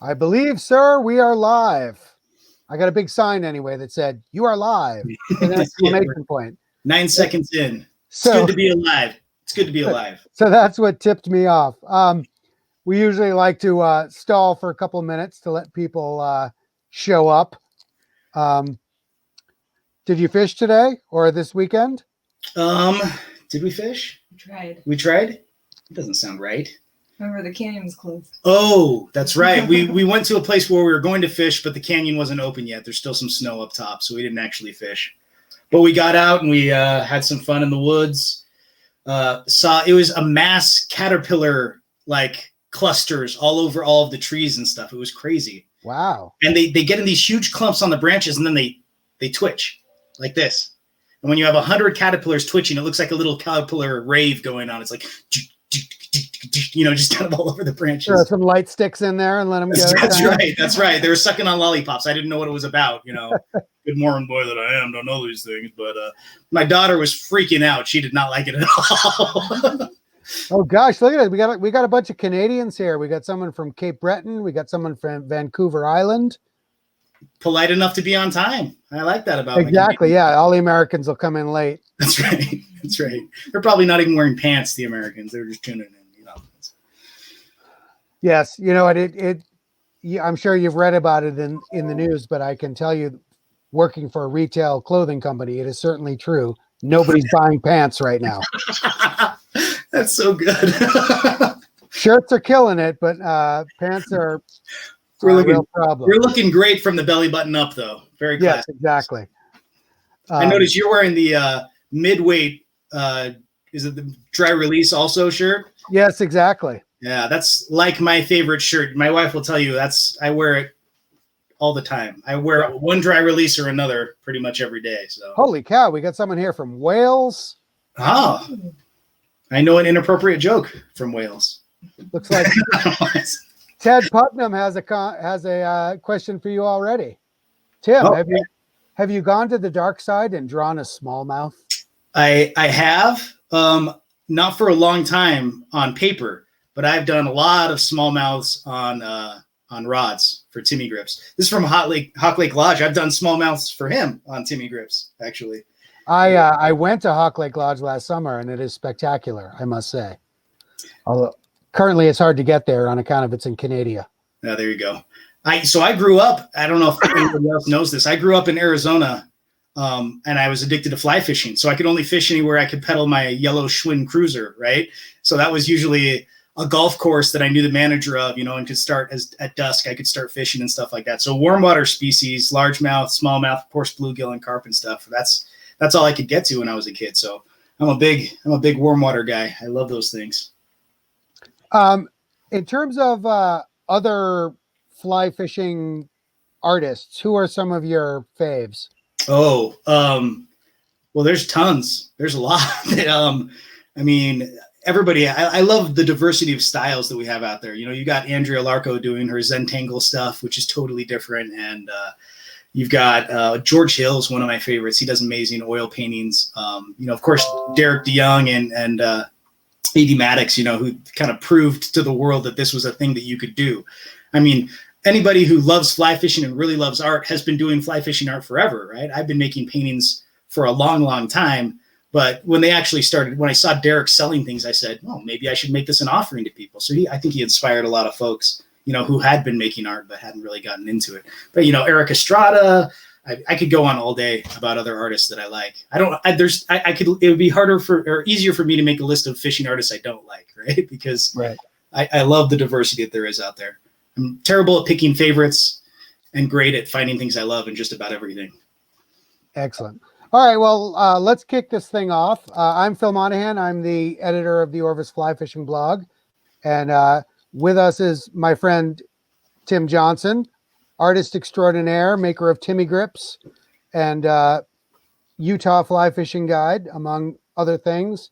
I believe, sir, we are live. I got a big sign anyway that said, "You are live," with an exclamation point. 9 seconds in. It's So good to be alive. It's good to be alive. So that's what tipped me off. We usually like to stall for a couple of minutes to let people show up. Did you fish today or this weekend? Did we fish? We tried? It doesn't sound right. Remember, the canyon was closed. Oh, that's right. We went to a place where we were going to fish, but the canyon wasn't open yet. There's still some snow up top, so we didn't actually fish. But we got out and we had some fun in the woods. It was a mass caterpillar like clusters all over all of the trees and stuff. It was crazy. Wow. And they get in these huge clumps on the branches, and then they twitch like this. And when you have 100 caterpillars twitching, it looks like a little caterpillar rave going on. It's like, just kind of all over the branches. Throw some light sticks in there and let them go. That's right. That's right. They were sucking on lollipops. I didn't know what it was about. Good morning, boy that I am. Don't know these things. But my daughter was freaking out. She did not like it at all. Oh gosh, look at it. We got a bunch of Canadians here. We got someone from Cape Breton. We got someone from Vancouver Island. Polite enough to be on time. I like that about exactly. Yeah, all the Americans will come in late. That's right. That's right. They're probably not even wearing pants. The Americans. They're just tuning in. Yes, I'm sure you've read about it in the news, but I can tell you, working for a retail clothing company, it is certainly true. Nobody's buying pants right now. That's so good. Shirts are killing it, but pants are a real problem. You're looking great from the belly button up, though. Very classy. Yes, exactly. I noticed you're wearing the mid-weight, is it the dry release also shirt? Yes, exactly. Yeah, that's like my favorite shirt. My wife will tell you I wear it all the time. I wear one dry release or another pretty much every day. So holy cow, we got someone here from Wales. Oh, I know an inappropriate joke from Wales. Looks like Ted Putnam has a question for you already. Tim, have you gone to the dark side and drawn a smallmouth? I have, not for a long time on paper. But I've done a lot of smallmouths on rods for Timmy grips. This is from Hawk Lake Lodge. I've done smallmouths for him on Timmy grips, actually. I went to Hawk Lake Lodge last summer, and it is spectacular, I must say. Although currently it's hard to get there on account of it's in Canada. Yeah, there you go. So I grew up. I don't know if anybody else knows this. I grew up in Arizona, and I was addicted to fly fishing. So I could only fish anywhere I could pedal my yellow Schwinn cruiser, right? So that was usually a golf course that I knew the manager of, and could start at dusk. I could start fishing and stuff like that. So warm water species, largemouth, smallmouth, of course, bluegill and carp and stuff. That's all I could get to when I was a kid. So I'm a big warm water guy. I love those things. In terms of other fly fishing artists, who are some of your faves? Oh, well, there's tons. There's a lot. Everybody, I love the diversity of styles that we have out there. You got Andrea Larco doing her Zentangle stuff, which is totally different. And you've got George Hill's one of my favorites. He does amazing oil paintings. Of course, Derek DeYoung and Edie Maddox, who kind of proved to the world that this was a thing that you could do. Anybody who loves fly fishing and really loves art has been doing fly fishing art forever, right? I've been making paintings for a long, long time. But when they actually started, when I saw Derek selling things, I said, "Oh, maybe I should make this an offering to people." So I think he inspired a lot of folks, who had been making art but hadn't really gotten into it. But Eric Estrada, I could go on all day about other artists that I like. It would be easier for me to make a list of fishing artists I don't like, right? Because I love the diversity that there is out there. I'm terrible at picking favorites and great at finding things I love in just about everything. Excellent. All right, well, let's kick this thing off. I'm Phil Monahan. I'm the editor of the Orvis Fly Fishing blog. And with us is my friend Tim Johnson, artist extraordinaire, maker of Timmy Grips and Utah Fly Fishing Guide, among other things.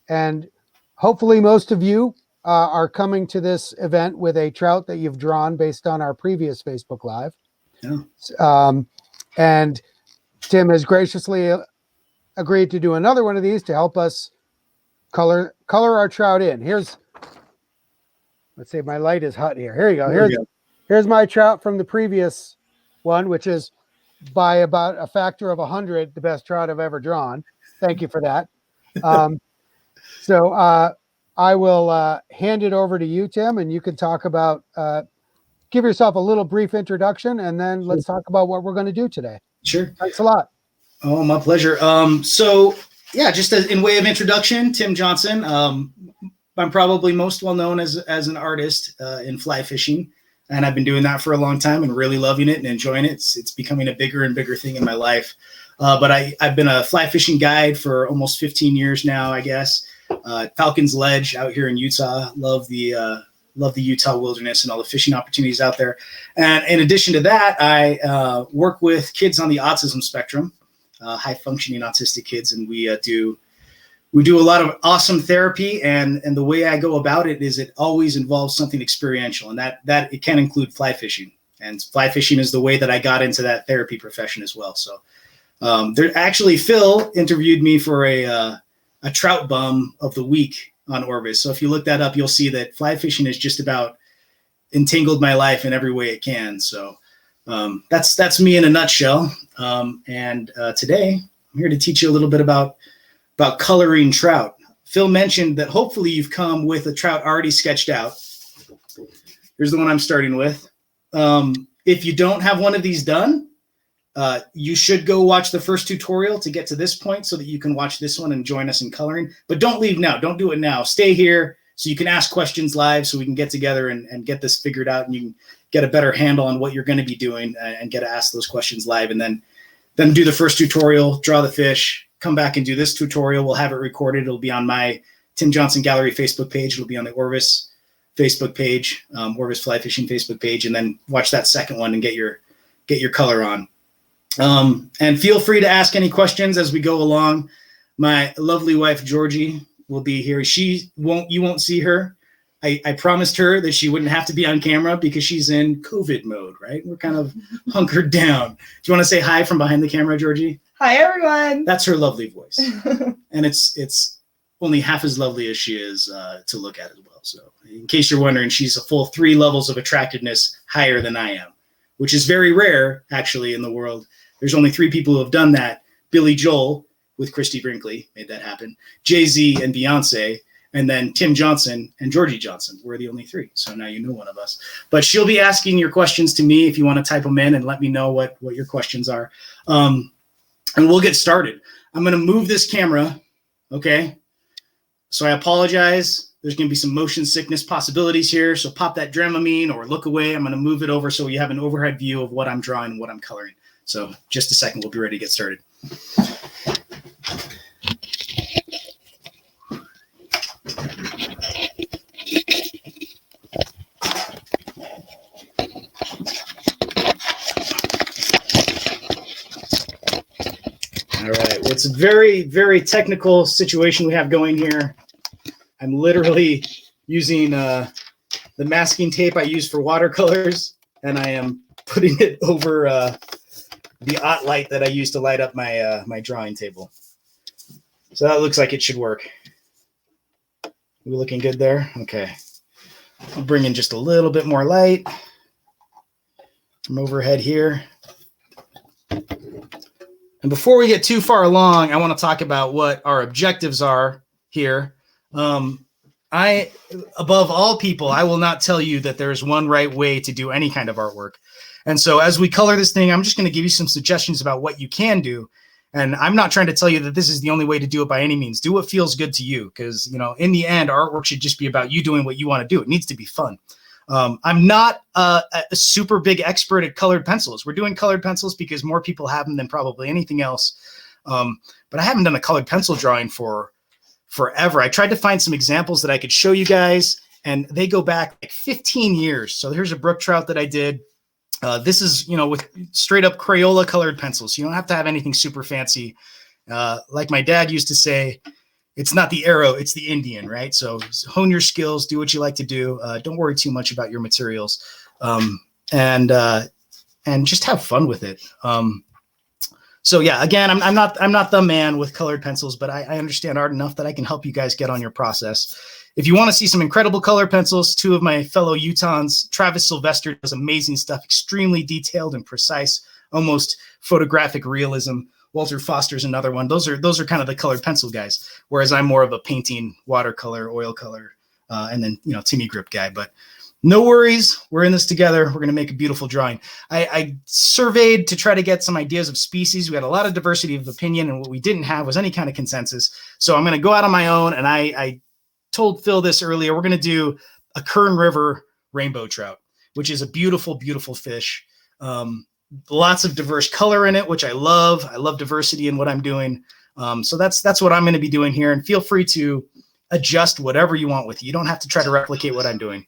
And hopefully most of you are coming to this event with a trout that you've drawn based on our previous Facebook Live. Yeah. And Tim has graciously agreed to do another one of these to help us color our trout in. Let's see, my light is hot here. Here you go. Here's my trout from the previous one, which is by about a factor of 100, the best trout I've ever drawn. Thank you for that. So I will hand it over to you, Tim, and you can talk about, give yourself a little brief introduction, and then let's talk about what we're going to do today. Sure. Thanks a lot. Oh, my pleasure. So yeah, just as, in way of introduction, Tim Johnson. I'm probably most well known as an artist in fly fishing, and I've been doing that for a long time and really loving it and enjoying it. It's becoming a bigger and bigger thing in my life. But I've been a fly fishing guide for almost 15 years now, I guess. Falcons Ledge out here in Utah. Love the Utah wilderness and all the fishing opportunities out there. And in addition to that, I work with kids on the autism spectrum, high functioning autistic kids, and we do a lot of awesome therapy. And the way I go about it is it always involves something experiential, and that it can include fly fishing. And fly fishing is the way that I got into that therapy profession as well. So Phil interviewed me for a trout bum of the week on Orvis. So if you look that up, you'll see that fly fishing is just about entangled my life in every way it can. So that's me in a nutshell. And today I'm here to teach you a little bit about coloring trout. Phil mentioned that hopefully you've come with a trout already sketched out. Here's the one I'm starting with. If you don't have one of these done, you should go watch the first tutorial to get to this point so that you can watch this one and join us in coloring. But don't leave now. Don't do it now. Stay here so you can ask questions live, so we can get together and get this figured out, and you can get a better handle on what you're going to be doing and get to ask those questions live. And then do the first tutorial, draw the fish, come back and do this tutorial. We'll have it recorded. It'll be on my Tim Johnson Gallery Facebook page. It'll be on the Orvis Facebook page, Orvis Fly Fishing Facebook page, and then watch that second one and get your color on. And feel free to ask any questions as we go along. My lovely wife, Georgie, will be here. You won't see her. I promised her that she wouldn't have to be on camera because she's in COVID mode, right? We're kind of hunkered down. Do you want to say hi from behind the camera, Georgie? Hi, everyone. That's her lovely voice. And it's only half as lovely as she is to look at as well. So in case you're wondering, she's a full 3 levels of attractiveness higher than I am, which is very rare actually in the world. There's only 3 people who have done that. Billy Joel with Christy Brinkley made that happen. Jay-Z and Beyonce, and then Tim Johnson and Georgie Johnson. We're the only 3. So now you know one of us. But she'll be asking your questions to me if you want to type them in and let me know what your questions are. And we'll get started. I'm going to move this camera, okay? So I apologize. There's going to be some motion sickness possibilities here. So pop that Dramamine or look away. I'm going to move it over so you have an overhead view of what I'm drawing and what I'm coloring. So just a second, we'll be ready to get started. All right, well, it's a very, very technical situation we have going here. I'm literally using the masking tape I use for watercolors, and I am putting it over the OT light that I use to light up my my drawing table. So that looks like it should work. We looking good there? Okay. I'll bring in just a little bit more light from overhead here. And before we get too far along, I want to talk about what our objectives are here. Above all people, I will not tell you that there's one right way to do any kind of artwork. And so as we color this thing, I'm just going to give you some suggestions about what you can do. And I'm not trying to tell you that this is the only way to do it by any means. Do what feels good to you, because, you know, in the end, artwork should just be about you doing what you want to do. It needs to be fun. I'm not a super big expert at colored pencils. We're doing colored pencils because more people have them than probably anything else. But I haven't done a colored pencil drawing for forever. I tried to find some examples that I could show you guys, and they go back like 15 years. So here's a brook trout that I did. This is, you know, with straight up Crayola colored pencils. You don't have to have anything super fancy. Like my dad used to say, it's not the arrow, it's the Indian, right? So hone your skills, do what you like to do. Don't worry too much about your materials, and just have fun with it. So yeah, again, I'm not the man with colored pencils, but I understand art enough that I can help you guys get on your process. if you want to see some incredible color pencils, two of my fellow Utahns, Travis Sylvester does amazing stuff, extremely detailed and precise, almost photographic realism. Walter Foster's another one. Those are kind of the colored pencil guys, whereas I'm more of a painting, watercolor, oil color, and then, Timmy grip guy. But no worries, we're in this together. We're going to make a beautiful drawing. I surveyed to try to get some ideas of species. We had a lot of diversity of opinion, and what we didn't have was any kind of consensus. So I'm going to go out on my own, and I told Phil this earlier. We're going to do a Kern River rainbow trout, which is a beautiful, beautiful fish. Lots of diverse color in it, which I love. I love diversity in what I'm doing. So that's what I'm going to be doing here. And feel free to adjust whatever you want with it. You don't have to try to replicate what I'm doing.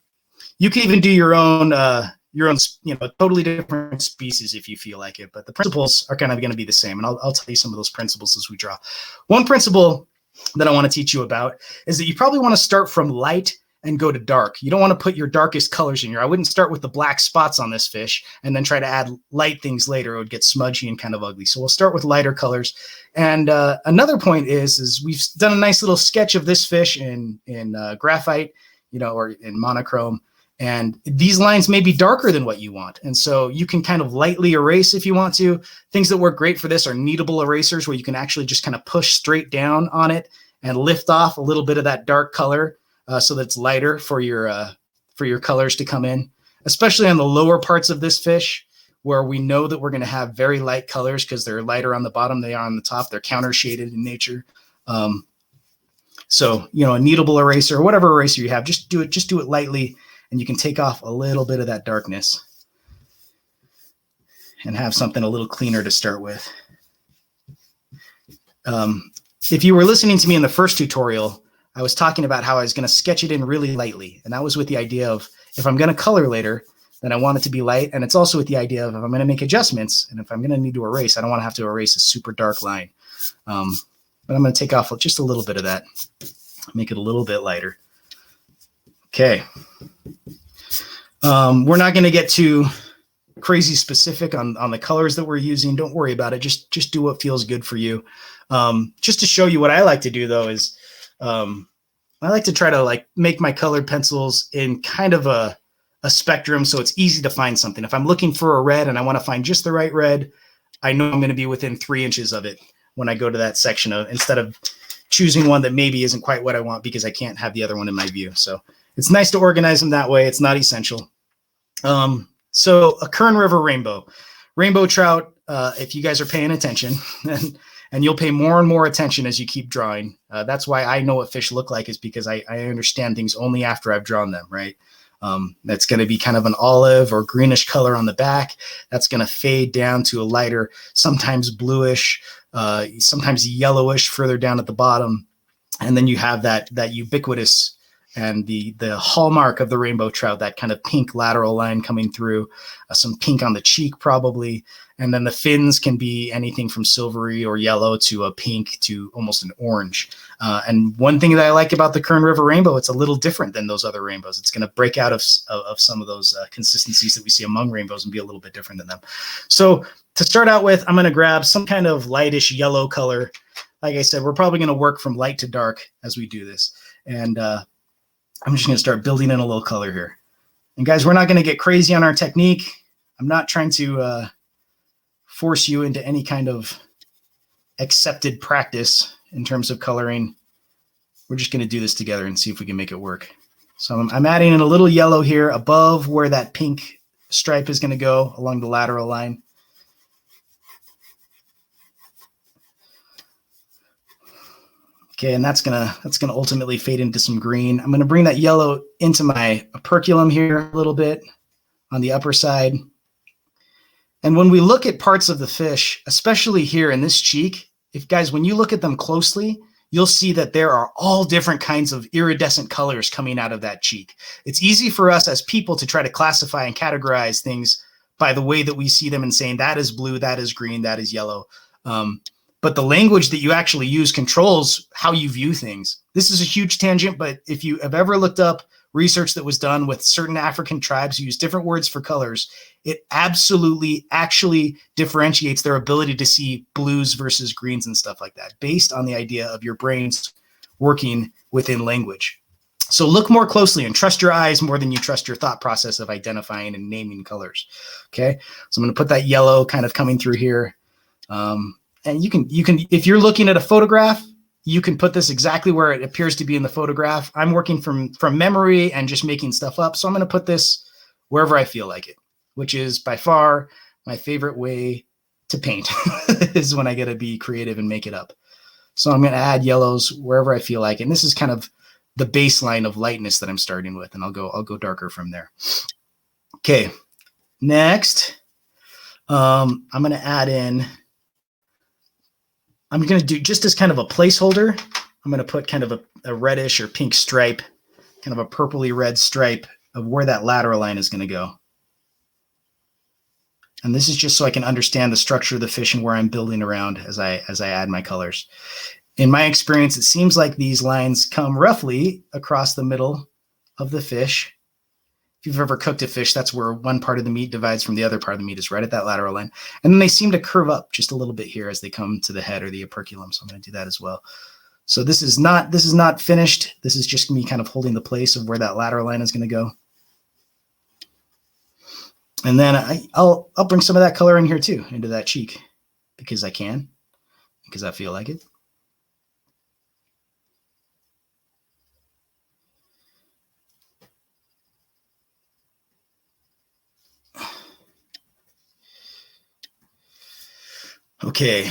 You can even do your own, totally different species if you feel like it. But the principles are kind of going to be the same. And I'll tell you some of those principles as we draw. One principle that I want to teach you about is that you probably want to start from light and go to dark. You don't want to put your darkest colors in here. I wouldn't start with the black spots on this fish and then try to add light things later. It would get smudgy and kind of ugly. So we'll start with lighter colors. And another point is we've done a nice little sketch of this fish in graphite, or in monochrome. And these lines may be darker than what you want. And so you can kind of lightly erase if you want to. Things that work great for this are kneadable erasers, where you can actually just kind of push straight down on it and lift off a little bit of that dark color. So that it's lighter for your colors to come in, especially on the lower parts of this fish, where we know that we're going to have very light colors because they're lighter on the bottom, they are on the top. They're counter shaded in nature. So a kneadable eraser or whatever eraser you have, just do it lightly, and you can take off a little bit of that darkness and have something a little cleaner to start with. If you were listening to me in the first tutorial, I was talking about how I was going to sketch it in really lightly. And that was with the idea of, if I'm going to color later, then I want it to be light. And it's also with the idea of, if I'm going to make adjustments and if I'm going to need to erase, I don't want to have to erase a super dark line. But I'm going to take off just a little bit of that, make it a little bit lighter. Okay. We're not going to get too crazy specific on the colors that we're using. Don't worry about it. Just do what feels good for you. Just to show you what I like to do, though, is I like to try to make my colored pencils in kind of a spectrum, so it's easy to find something. If I'm looking for a red and I want to find just the right red, I know I'm going to be within 3 inches of it when I go to that section, instead of choosing one that maybe isn't quite what I want because I can't have the other one in my view. So it's nice to organize them that way. It's not essential. So a Kern River rainbow trout, if you guys are paying attention, and you'll pay more and more attention as you keep drawing. That's why I know what fish look like, is because I understand things only after I've drawn them, right? That's going to be kind of an olive or greenish color on the back. That's going to fade down to a lighter, sometimes bluish, sometimes yellowish further down at the bottom. And then you have that ubiquitous and the hallmark of the rainbow trout, that kind of pink lateral line coming through, some pink on the cheek probably. And then the fins can be anything from silvery or yellow to a pink to almost an orange. And one thing that I like about the Kern River rainbow, it's a little different than those other rainbows. It's going to break out of some of those consistencies that we see among rainbows and be a little bit different than them. So to start out with, I'm going to grab some kind of lightish yellow color. Like I said, we're probably going to work from light to dark as we do this. And I'm just going to start building in a little color here. And guys, we're not going to get crazy on our technique. I'm not trying to force you into any kind of accepted practice in terms of coloring. We're just going to do this together and see if we can make it work. So I'm adding in a little yellow here above where that pink stripe is going to go along the lateral line. Okay, and that's gonna ultimately fade into some green. I'm gonna bring that yellow into my operculum here a little bit on the upper side. And when we look at parts of the fish, especially here in this cheek, when you look at them closely, you'll see that there are all different kinds of iridescent colors coming out of that cheek. It's easy for us as people to try to classify and categorize things by the way that we see them and saying that is blue, that is green, that is yellow. But the language that you actually use controls how you view things. This is a huge tangent, but if you have ever looked up research that was done with certain African tribes who use different words for colors, it absolutely actually differentiates their ability to see blues versus greens and stuff like that, based on the idea of your brains working within language. So look more closely and trust your eyes more than you trust your thought process of identifying and naming colors. Okay, so I'm going to put that yellow kind of coming through here. And you can, if you're looking at a photograph, you can put this exactly where it appears to be in the photograph. I'm working from memory and just making stuff up. So I'm going to put this wherever I feel like it, which is by far my favorite way to paint is when I get to be creative and make it up. So I'm going to add yellows wherever I feel like it. And this is kind of the baseline of lightness that I'm starting with, and I'll go darker from there. Okay, next, I'm going to add in, I'm going to do just as kind of a placeholder, I'm going to put kind of a reddish or pink stripe, kind of a purpley red stripe of where that lateral line is going to go. And this is just so I can understand the structure of the fish and where I'm building around as I add my colors. In my experience, it seems like these lines come roughly across the middle of the fish. If you've ever cooked a fish, that's where one part of the meat divides from the other part of the meat, is right at that lateral line. And then they seem to curve up just a little bit here as they come to the head or the operculum. So I'm going to do that as well. So this is not finished. This is just me kind of holding the place of where that lateral line is going to go. And then I'll bring some of that color in here too, into that cheek, because I can, because I feel like it. Okay.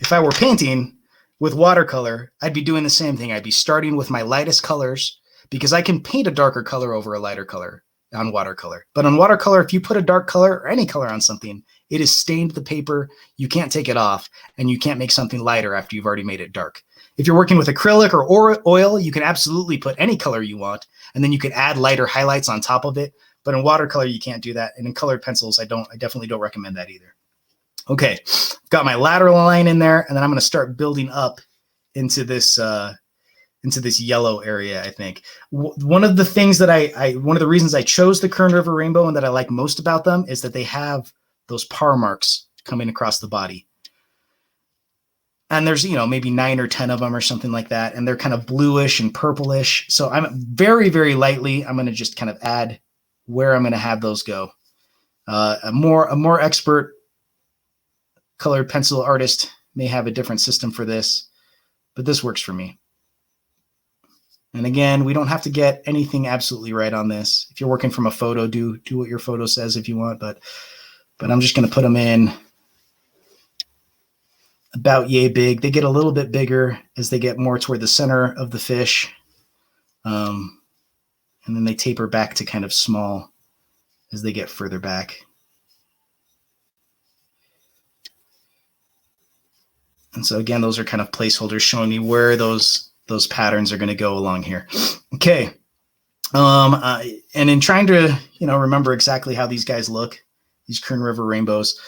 If I were painting with watercolor, I'd be doing the same thing. I'd be starting with my lightest colors, because I can paint a darker color over a lighter color on watercolor. But on watercolor, if you put a dark color or any color on something, it has stained the paper. You can't take it off, and you can't make something lighter after you've already made it dark. If you're working with acrylic or oil, you can absolutely put any color you want, and then you can add lighter highlights on top of it. But in watercolor, you can't do that. And in colored pencils, I definitely don't recommend that either. Okay, got my lateral line in there, and then I'm going to start building up into this yellow area. I think one of the things that one of the reasons I chose the Kern River Rainbow and that I like most about them is that they have those par marks coming across the body. And there's, maybe 9 or 10 of them or something like that. And they're kind of bluish and purplish. So I'm very, very lightly, I'm going to just kind of add where I'm going to have those go. A more expert colored pencil artist may have a different system for this, but this works for me. And again, we don't have to get anything absolutely right on this. If you're working from a photo, do what your photo says if you want, but I'm just going to put them in about yay big. They get a little bit bigger as they get more toward the center of the fish. And then they taper back to kind of small as they get further back. And so again, those are kind of placeholders showing me where those patterns are going to go along here. Okay. And in trying to, remember exactly how these guys look, these Kern River rainbows,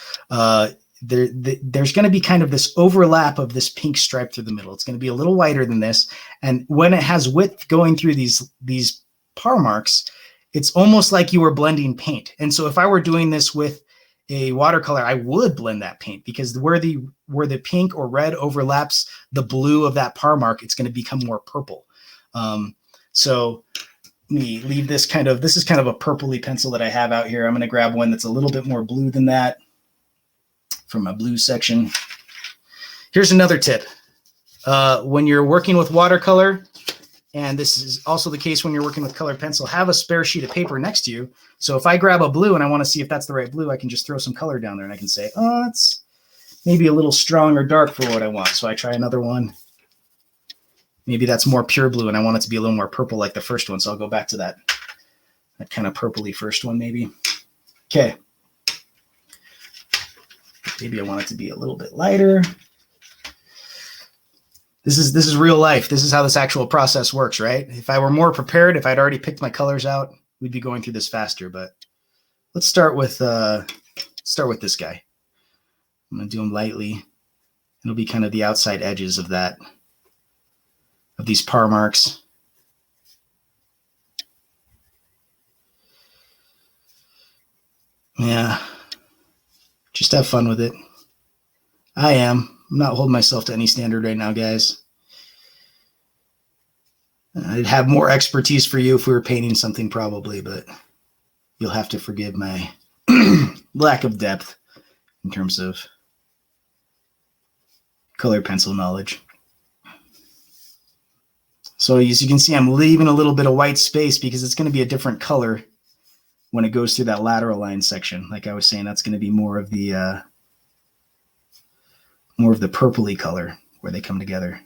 there's going to be kind of this overlap of this pink stripe through the middle. It's going to be a little wider than this. And when it has width going through these par marks, it's almost like you were blending paint. And so if I were doing this with a watercolor, I would blend that paint, because where the pink or red overlaps the blue of that par mark, it's going to become more purple. So let me leave this this is kind of a purpley pencil that I have out here. I'm going to grab one that's a little bit more blue than that from my blue section. Here's another tip. When you're working with watercolor, and this is also the case when you're working with colored pencil, have a spare sheet of paper next to you. So if I grab a blue and I want to see if that's the right blue, I can just throw some color down there and I can say, oh, it's maybe a little strong or dark for what I want. So I try another one. Maybe that's more pure blue and I want it to be a little more purple like the first one. So I'll go back to that kind of purpley first one maybe. Okay. Maybe I want it to be a little bit lighter. This is real life. This is how this actual process works, right? If I were more prepared, if I'd already picked my colors out, we'd be going through this faster. But let's start with this guy. I'm going to do them lightly. It'll be kind of the outside edges of these par marks. Yeah. Just have fun with it. I am. I'm not holding myself to any standard right now, guys. I'd have more expertise for you if we were painting something probably, but you'll have to forgive my lack of depth in terms of colored pencil knowledge. So as you can see, I'm leaving a little bit of white space because it's going to be a different color when it goes through that lateral line section. Like I was saying, that's going to be more of the purpley color where they come together.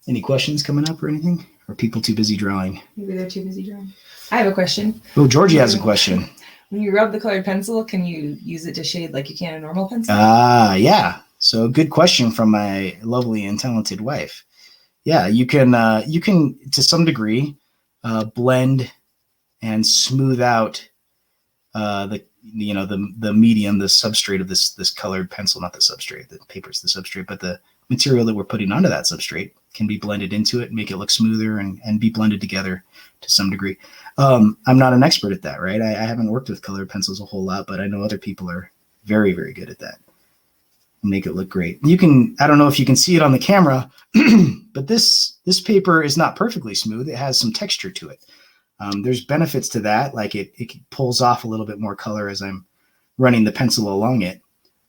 Any questions coming up or anything? Or are people too busy drawing? Maybe they're too busy drawing. I have a question. Oh, Georgie has a question. When you rub the colored pencil, can you use it to shade like you can a normal pencil? Yeah. So good question from my lovely and talented wife. Yeah, you can to some degree blend and smooth out the medium, the substrate of this colored pencil, not the substrate, the paper's the substrate, but the material that we're putting onto that substrate can be blended into it, make it look smoother and be blended together to some degree. I'm not an expert at that, right? I haven't worked with colored pencils a whole lot, but I know other people are very, very good at that. Make it look great. I don't know if you can see it on the camera, but this paper is not perfectly smooth. It has some texture to it. There's benefits to that, like it pulls off a little bit more color as I'm running the pencil along it.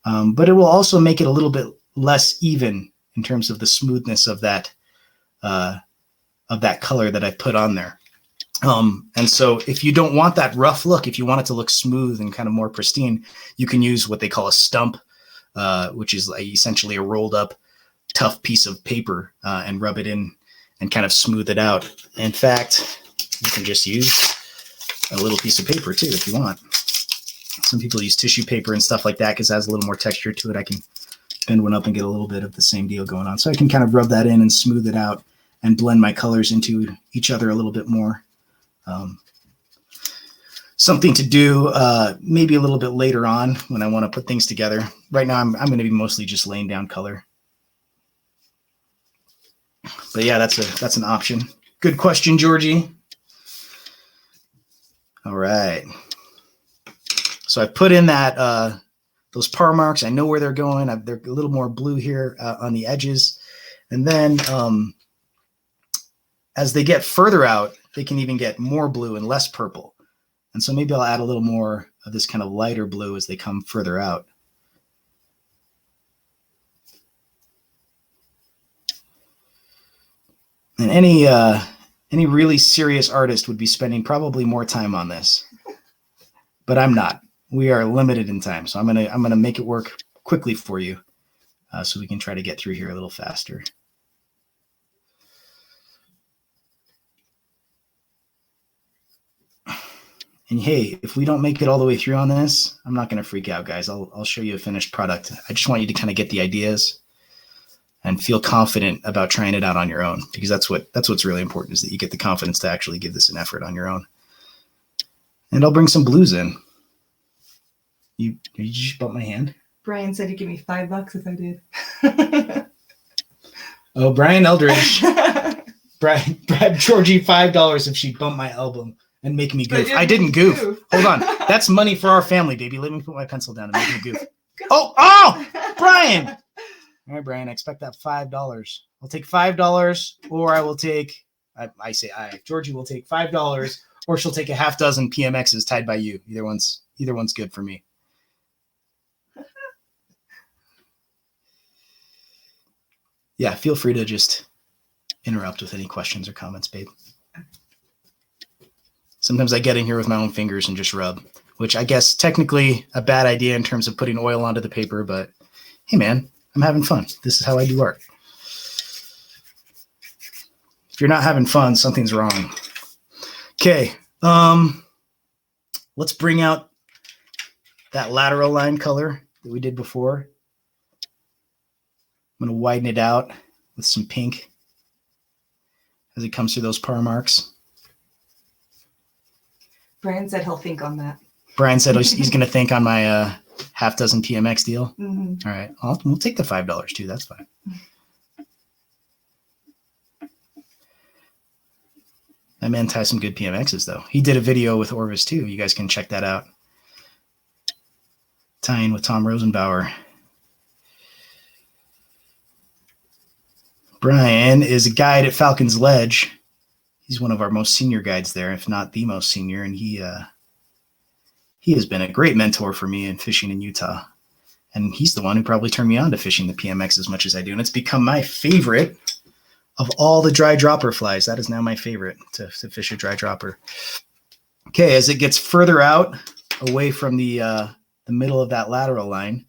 But it will also make it a little bit less even in terms of the smoothness of that color that I've put on there. And so if you don't want that rough look, if you want it to look smooth and kind of more pristine, you can use what they call a stump, which is essentially a rolled up tough piece of paper, and rub it in and kind of smooth it out. In fact, you can just use a little piece of paper too if you want. Some people use tissue paper and stuff like that because it has a little more texture to it. I can bend one up and get a little bit of the same deal going on. So I can kind of rub that in and smooth it out and blend my colors into each other a little bit more. Something to do maybe a little bit later on when I want to put things together. Right now I'm going to be mostly just laying down color. But yeah, that's an option. Good question, Georgie. All right. So I put in that those par marks. I know where they're going. They're a little more blue here on the edges. And then as they get further out, they can even get more blue and less purple. And so maybe I'll add a little more of this kind of lighter blue as they come further out. And any really serious artist would be spending probably more time on this, but I'm not. We are limited in time, so I'm gonna make it work quickly for you, so we can try to get through here a little faster. And hey, if we don't make it all the way through on this, I'm not gonna freak out, guys. I'll show you a finished product. I just want you to kind of get the ideas and feel confident about trying it out on your own, because that's what's really important, is that you get the confidence to actually give this an effort on your own. And I'll bring some blues in. You just bump my hand? Brian said he'd give me $5 if I did. Oh, Brian Eldridge. Bribe Georgie $5 if she bumped my elbow and make me goof. I didn't goof. Hold on. That's money for our family, baby. Let me put my pencil down and make me goof. Oh, Brian. All right, Brian, I expect that $5. I'll take $5, or I will take, Georgie will take $5, or she'll take a half dozen PMXs tied by you. Either one's good for me. Yeah, feel free to just interrupt with any questions or comments, babe. Sometimes I get in here with my own fingers and just rub, which I guess technically a bad idea in terms of putting oil onto the paper, but hey, man. I'm having fun. This is how I do art. If you're not having fun, something's wrong. Okay. Let's bring out that lateral line color that we did before. I'm going to widen it out with some pink as it comes through those par marks. Brian said he'll think on that. Brian said he's going to think on my half dozen PMX deal. Mm-hmm. All right. We'll take the $5 too. That's fine. That man ties some good PMXs, though. He did a video with Orvis, too. You guys can check that out. Tying with Tom Rosenbauer. Brian is a guide at Falcon's Ledge. He's one of our most senior guides there, if not the most senior, and he has been a great mentor for me in fishing in Utah. And he's the one who probably turned me on to fishing the PMX as much as I do, and it's become my favorite of all the dry dropper flies. That is now my favorite to fish a dry dropper. Okay, as it gets further out, away from the middle of that lateral line,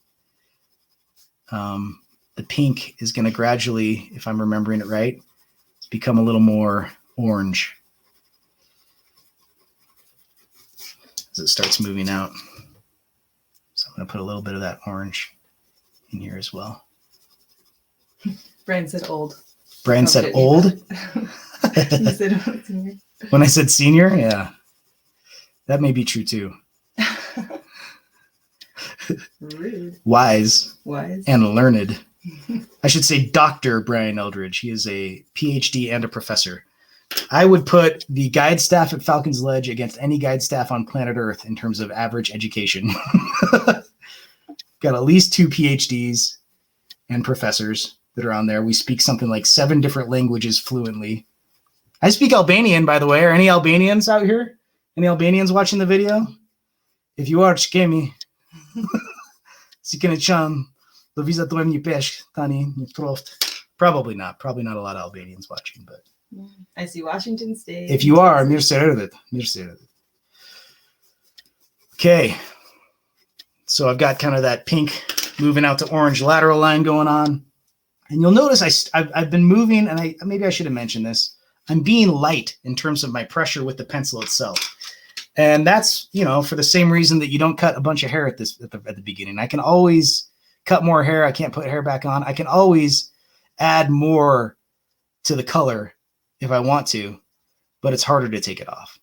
the pink is going to gradually, if I'm remembering it right, become a little more orange as it starts moving out. So I'm going to put a little bit of that orange in here as well. Brian said old. Brian said old? You said senior. When I said senior? Yeah. That may be true too. Rude. Wise. Wise. And learned. I should say Dr. Brian Eldridge. He is a PhD and a professor. I would put the guide staff at Falcon's Ledge against any guide staff on planet Earth in terms of average education. Got at least 2 PhDs and professors that are on there. We speak something like 7 different languages fluently. I speak Albanian, by the way. Are any Albanians out here? Any Albanians watching the video? If you are, shkemi. Si kene qam, do vizatojmë një peshk tani, një troft. Probably not. Probably not a lot of Albanians watching, but I see Washington State. if you are, mirë se erdhët. Mirë se erdhët. Okay. So I've got kind of that pink moving out to orange lateral line going on. And you'll notice I've been moving, and maybe I should have mentioned this. I'm being light in terms of my pressure with the pencil itself. And that's, for the same reason that you don't cut a bunch of hair at the beginning. I can always cut more hair. I can't put hair back on. I can always add more to the color if I want to, but it's harder to take it off.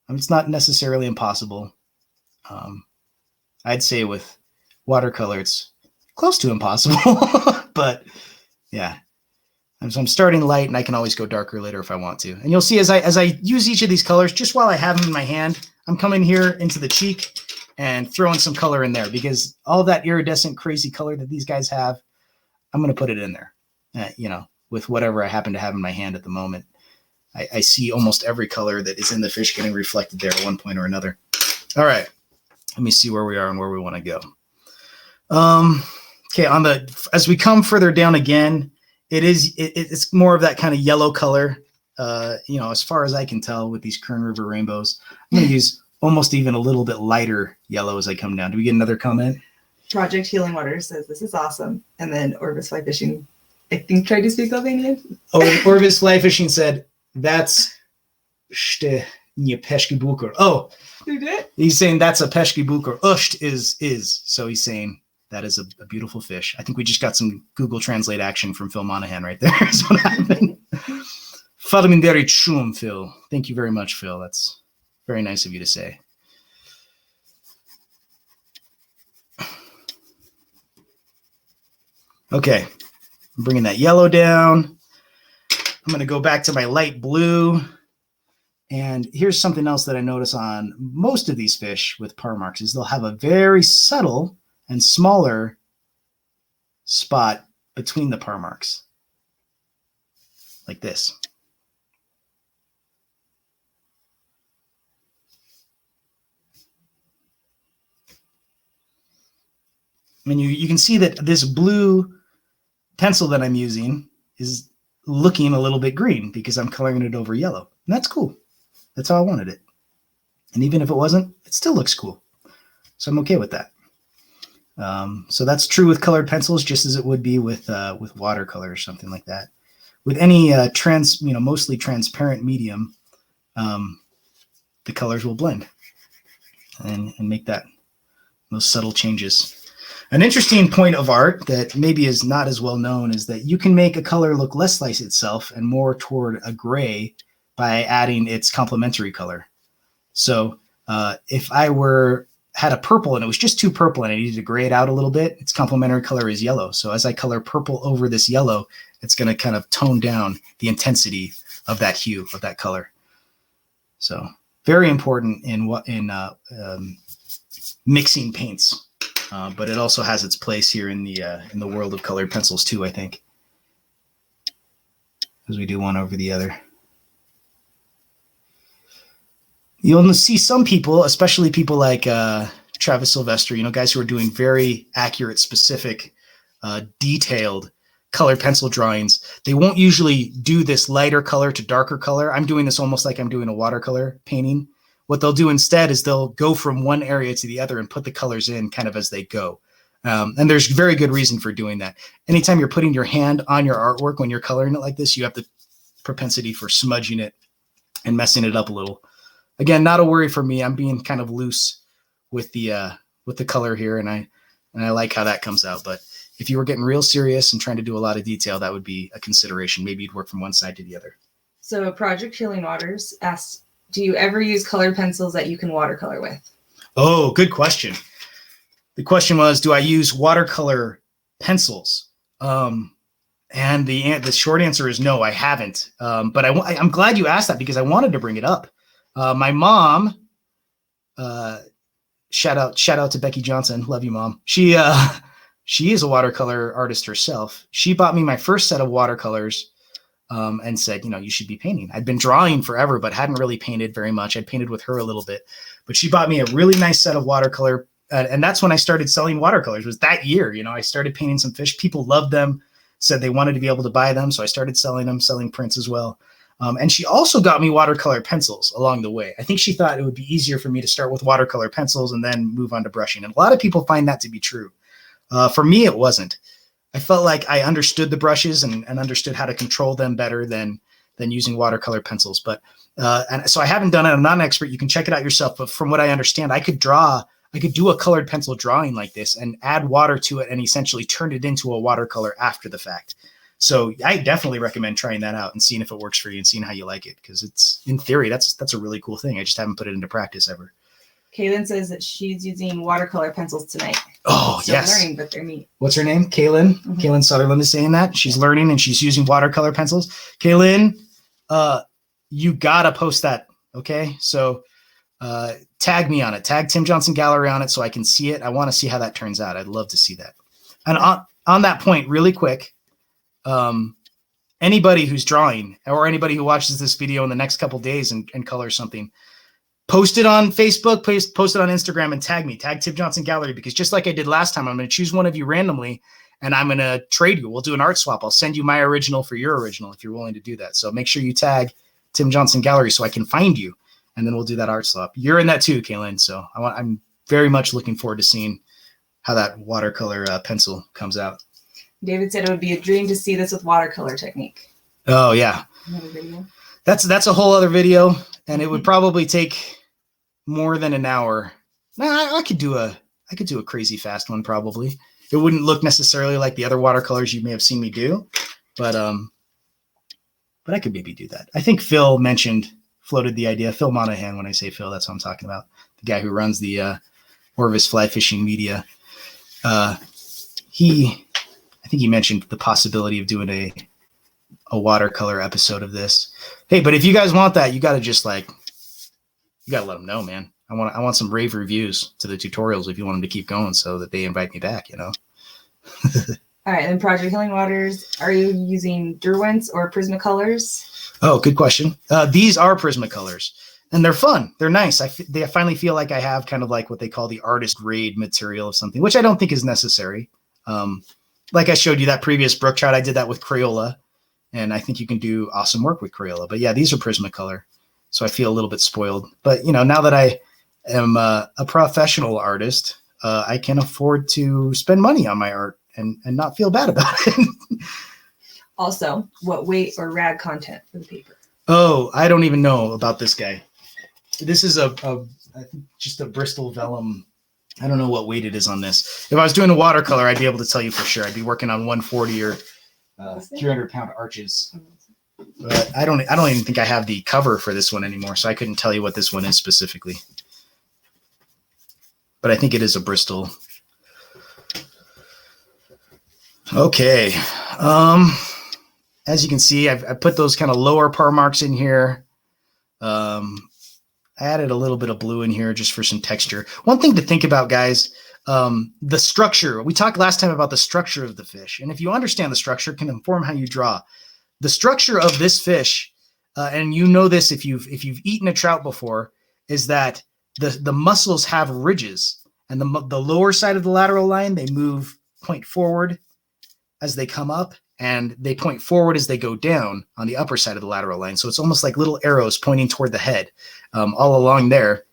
It's not necessarily impossible. I'd say with watercolor, it's close to impossible, but yeah. So I'm starting light, and I can always go darker later if I want to. And you'll see as I use each of these colors, just while I have them in my hand, I'm coming here into the cheek and throwing some color in there, because all that iridescent, crazy color that these guys have, I'm going to put it in there, with whatever I happen to have in my hand at the moment. I see almost every color that is in the fish getting reflected there at one point or another. All right. Let me see where we are and where we want to go. Okay. As we come further down again, it's more of that kind of yellow color. As far as I can tell with these Kern River rainbows, I'm going to use almost even a little bit lighter yellow as I come down. Do we get another comment? Project Healing Water says this is awesome. And then Orvis Fly Fishing, I think, tried to speak Albanian. Oh, Orvis Fly Fishing said, that's shte një peshki bukur. Oh, You did? he's saying that's a peshki bukur. Usht is. So he's saying that is a beautiful fish. I think we just got some Google Translate action from Phil Monahan right there. Is what happened. Faleminderit shumë, Phil. Thank you very much, Phil. That's very nice of you to say. Okay, I'm bringing that yellow down. I'm going to go back to my light blue. And here's something else that I notice on most of these fish with par marks is they'll have a very subtle and smaller spot between the par marks, like this. I mean, you can see that this blue pencil that I'm using is looking a little bit green because I'm coloring it over yellow. And that's cool. That's how I wanted it. And even if it wasn't, it still looks cool. So I'm okay with that. So that's true with colored pencils, just as it would be with watercolor or something like that. With any mostly transparent medium, the colors will blend and make those subtle changes. An interesting point of art that maybe is not as well known is that you can make a color look less like itself and more toward a gray by adding its complementary color. So if I had a purple and it was just too purple and I needed to gray it out a little bit, its complementary color is yellow. So as I color purple over this yellow, it's going to kind of tone down the intensity of that hue, of that color. So very important in mixing paints, but it also has its place here in the world of colored pencils too, I think, as we do one over the other. You'll see some people, especially people like Travis Sylvester, guys who are doing very accurate, specific, detailed colored pencil drawings. They won't usually do this lighter color to darker color. I'm doing this almost like I'm doing a watercolor painting. What they'll do instead is they'll go from one area to the other and put the colors in kind of as they go. And there's very good reason for doing that. Anytime you're putting your hand on your artwork, when you're coloring it like this, you have the propensity for smudging it and messing it up a little. Again, not a worry for me. I'm being kind of loose with the color here, and I like how that comes out. But if you were getting real serious and trying to do a lot of detail, that would be a consideration. Maybe you'd work from one side to the other. So Project Healing Waters asked, do you ever use colored pencils that you can watercolor with? Oh, good question. The question was, do I use watercolor pencils? And the short answer is no, I haven't. But I'm glad you asked that because I wanted to bring it up. My mom, shout out to Becky Johnson. Love you, Mom. She is a watercolor artist herself. She bought me my first set of watercolors and said, you should be painting. I'd been drawing forever, but hadn't really painted very much. I'd painted with her a little bit, but she bought me a really nice set of watercolor. And that's when I started selling watercolors, was that year. I started painting some fish. People loved them, said they wanted to be able to buy them. So I started selling them, selling prints as well. And she also got me watercolor pencils along the way. I think she thought it would be easier for me to start with watercolor pencils and then move on to brushing. And a lot of people find that to be true. For me, it wasn't. I felt like I understood the brushes and understood how to control them better than using watercolor pencils. But and so I haven't done it. I'm not an expert. You can check it out yourself. But from what I understand, I could do a colored pencil drawing like this and add water to it and essentially turn it into a watercolor after the fact. So I definitely recommend trying that out and seeing if it works for you and seeing how you like it, because it's, in theory, that's a really cool thing. I just haven't put it into practice ever. Kaylin says that she's using watercolor pencils tonight. Oh, Still yes. learning, but they're neat. What's her name? Kaylin. Mm-hmm. Kaylin Sutherland is saying that. She's learning and she's using watercolor pencils. Kaylin, you gotta post that, okay? So tag me on it. Tag Tim Johnson Gallery on it so I can see it. I want to see how that turns out. I'd love to see that. And on that point, really quick, anybody who's drawing or anybody who watches this video in the next couple days and colors something, post it on Facebook, post it on Instagram and tag me, tag Tim Johnson Gallery, because just like I did last time, I'm going to choose one of you randomly and I'm going to trade you. We'll do an art swap. I'll send you my original for your original if you're willing to do that. So make sure you tag Tim Johnson Gallery so I can find you, and then we'll do that art swap. You're in that too, Kaylin. So I'm very much looking forward to seeing how that watercolor pencil comes out. David said it would be a dream to see this with watercolor technique. Oh yeah. Another video. That's a whole other video, and it would probably take more than an hour. I could do a crazy fast one probably. It wouldn't look necessarily like the other watercolors you may have seen me do, but I could maybe do that. I think Phil floated the idea. Phil Monahan, when I say Phil, that's what I'm talking about. The guy who runs the Orvis fly fishing media. I think he mentioned the possibility of doing a watercolor episode of this. Hey, but if you guys want that, you got to you got to let them know, man. I want some rave reviews to the tutorials if you want them to keep going so that they invite me back, All right. Then Project Healing Waters, are you using Derwents or Prismacolors? Oh, good question. These are Prismacolors and they're fun. They're nice. I finally feel like I have kind of like what they call the artist grade material of something, which I don't think is necessary. Like I showed you that previous brook trout, I did that with Crayola, and I think you can do awesome work with Crayola. But yeah, these are Prismacolor, so I feel a little bit spoiled. But now that I am a professional artist, I can afford to spend money on my art and not feel bad about it. Also, what weight or rag content for the paper? Oh, I don't even know about this guy. This is I think just a Bristol vellum. I don't know what weight it is on this. If I was doing a watercolor, I'd be able to tell you for sure. I'd be working on 140 or 300-pound arches. But I don't even think I have the cover for this one anymore, so I couldn't tell you what this one is specifically. But I think it is a Bristol. Okay. As you can see, I've put those kind of lower par marks in here. I added a little bit of blue in here just for some texture. One thing to think about, guys, the structure. We talked last time about the structure of the fish. And if you understand the structure, it can inform how you draw. The structure of this fish, and you know this if you've eaten a trout before, is that the muscles have ridges. And the lower side of the lateral line, they point forward as they come up, and they point forward as they go down on the upper side of the lateral line. So it's almost like little arrows pointing toward the head all along there.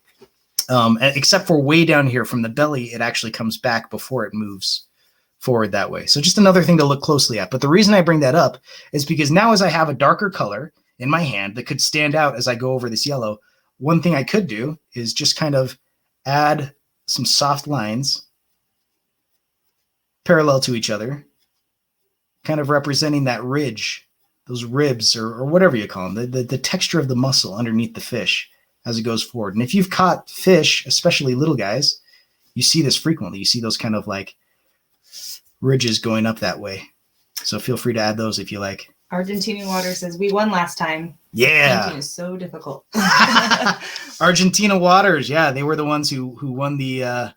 Except for way down here from the belly, it actually comes back before it moves forward that way. So just another thing to look closely at. But the reason I bring that up is because now as I have a darker color in my hand that could stand out as I go over this yellow, one thing I could do is just kind of add some soft lines parallel to each other, kind of representing that ridge, those ribs, or whatever you call them, the texture of the muscle underneath the fish as it goes forward. And if you've caught fish, especially little guys, you see this frequently. You see those kind of like ridges going up that way. So feel free to add those if you like. Argentinian Water says, we won last time. Yeah. Painting is so difficult. Argentina Waters. Yeah, they were the ones who won the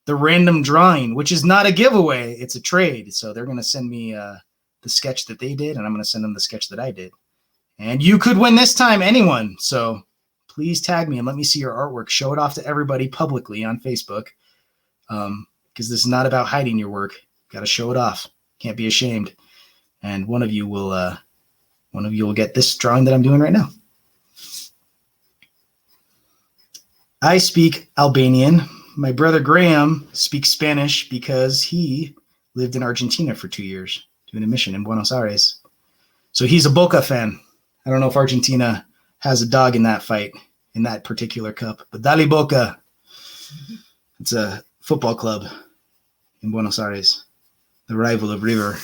random drawing, which is not a giveaway. It's a trade. So they're going to send me the sketch that they did, and I'm going to send them the sketch that I did. And you could win this time, anyone. So please tag me and let me see your artwork. Show it off to everybody publicly on Facebook, because this is not about hiding your work. Got to show it off. Can't be ashamed. And one of you will get this drawing that I'm doing right now. I speak Albanian. My brother Graham speaks Spanish because he lived in Argentina for 2 years doing a mission in Buenos Aires. So he's a Boca fan. I don't know if Argentina has a dog in that fight, in that particular cup, but Dale Boca. It's a football club in Buenos Aires, the rival of River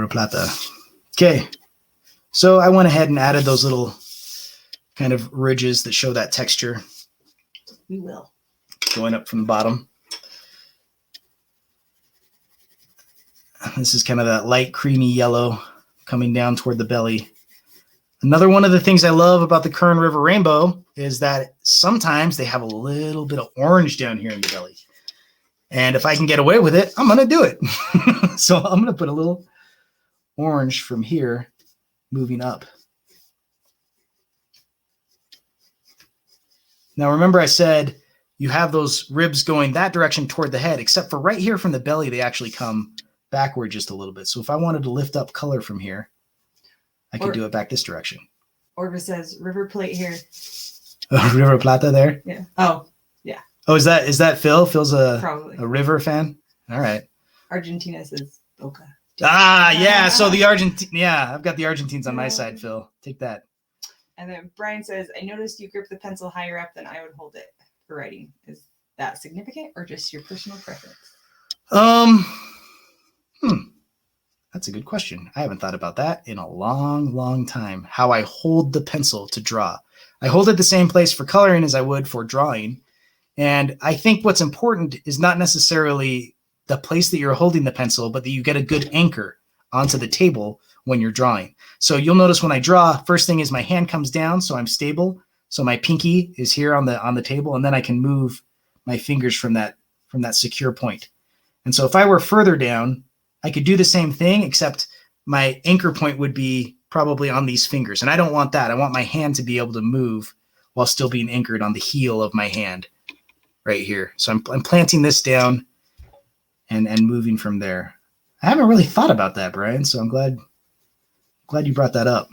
Plata. Okay, so I went ahead and added those little kind of ridges that show that texture. We will. Going up from the bottom. This is kind of that light creamy yellow coming down toward the belly. Another one of the things I love about the Kern River Rainbow is that sometimes they have a little bit of orange down here in the belly. And if I can get away with it, I'm going to do it. So I'm going to put a little orange from here moving up. Now, remember I said you have those ribs going that direction toward the head, except for right here from the belly, they actually come backward just a little bit. So if I wanted to lift up color from here, I could do it back this direction. Orvis says, River Plate here. River Plata there? Yeah. Oh, yeah. Oh, is that Phil? Phil's Probably a River fan? All right. Argentina says Boca. Ah, yeah. So the I've got the Argentines on my side, Phil. Take that. And then Brian says, I noticed you grip the pencil higher up than I would hold it for writing. Is that significant or just your personal preference? That's a good question. I haven't thought about that in a long, long time. How I hold the pencil to draw. I hold it the same place for coloring as I would for drawing. And I think what's important is not necessarily the place that you're holding the pencil, but that you get a good anchor onto the table when you're drawing. So you'll notice when I draw, first thing is my hand comes down, so I'm stable. So my pinky is here on the table, and then I can move my fingers from that secure point. And so if I were further down, I could do the same thing, except my anchor point would be probably on these fingers. And I don't want that. I want my hand to be able to move while still being anchored on the heel of my hand right here. So I'm planting this down and moving from there. I haven't really thought about that, Brian, so I'm glad you brought that up.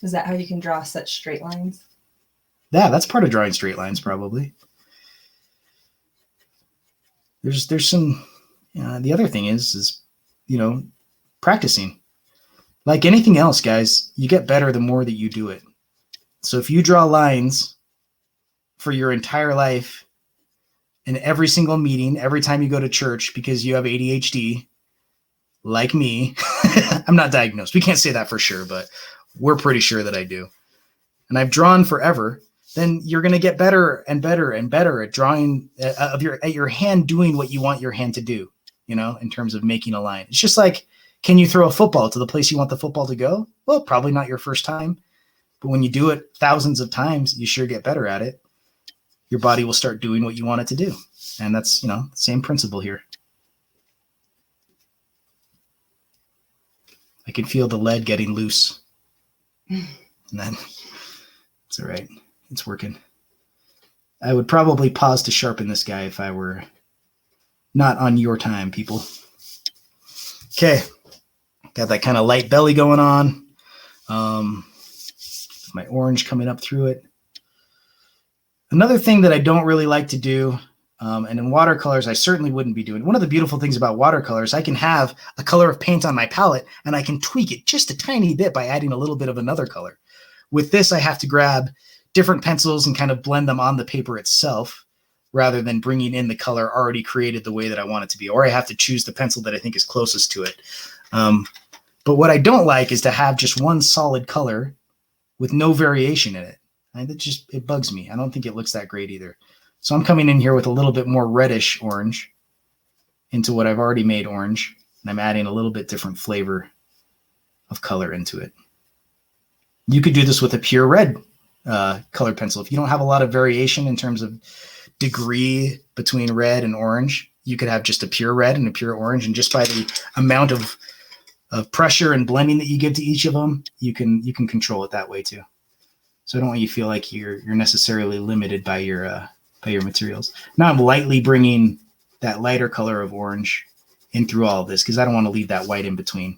Is that how you can draw such straight lines? Yeah, that's part of drawing straight lines, probably. There's some, the other thing is practicing. Like anything else, guys, you get better the more that you do it. So if you draw lines for your entire life in every single meeting, every time you go to church because you have ADHD, like me, I'm not diagnosed. We can't say that for sure, but we're pretty sure that I do. And I've drawn forever. Then you're going to get better and better and better at drawing at your hand doing what you want your hand to do, in terms of making a line. It's just like, can you throw a football to the place you want the football to go? Well, probably not your first time. But when you do it thousands of times, you sure get better at it. Your body will start doing what you want it to do. And that's, same principle here. I can feel the lead getting loose. And then it's all right. It's working. I would probably pause to sharpen this guy if I were not on your time, people. Okay. Got that kind of light belly going on. My orange coming up through it. Another thing that I don't really like to do, and in watercolors, I certainly wouldn't be doing. One of the beautiful things about watercolors, I can have a color of paint on my palette and I can tweak it just a tiny bit by adding a little bit of another color. With this, I have to grab different pencils and kind of blend them on the paper itself rather than bringing in the color already created the way that I want it to be. Or I have to choose the pencil that I think is closest to it. But what I don't like is to have just one solid color with no variation in it. And it bugs me. I don't think it looks that great either. So I'm coming in here with a little bit more reddish orange into what I've already made orange. And I'm adding a little bit different flavor of color into it. You could do this with a pure red colored pencil. If you don't have a lot of variation in terms of degree between red and orange, you could have just a pure red and a pure orange. And just by the amount of pressure and blending that you give to each of them, you can control it that way too. So I don't want you to feel like you're necessarily limited by your materials. Now I'm lightly bringing that lighter color of orange in through all of this because I don't want to leave that white in between.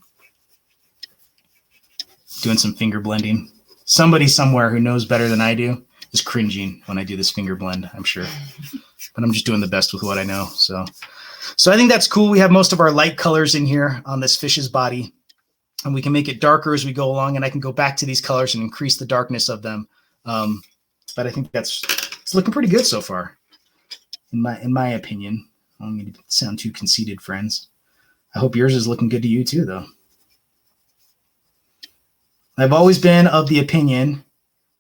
Doing some finger blending. Somebody somewhere who knows better than I do is cringing when I do this finger blend, I'm sure. But I'm just doing the best with what I know. So I think that's cool. We have most of our light colors in here on this fish's body. And we can make it darker as we go along, and I can go back to these colors and increase the darkness of them. But I think it's looking pretty good so far, in my opinion. I don't mean to sound too conceited, friends. I hope yours is looking good to you too, though. I've always been of the opinion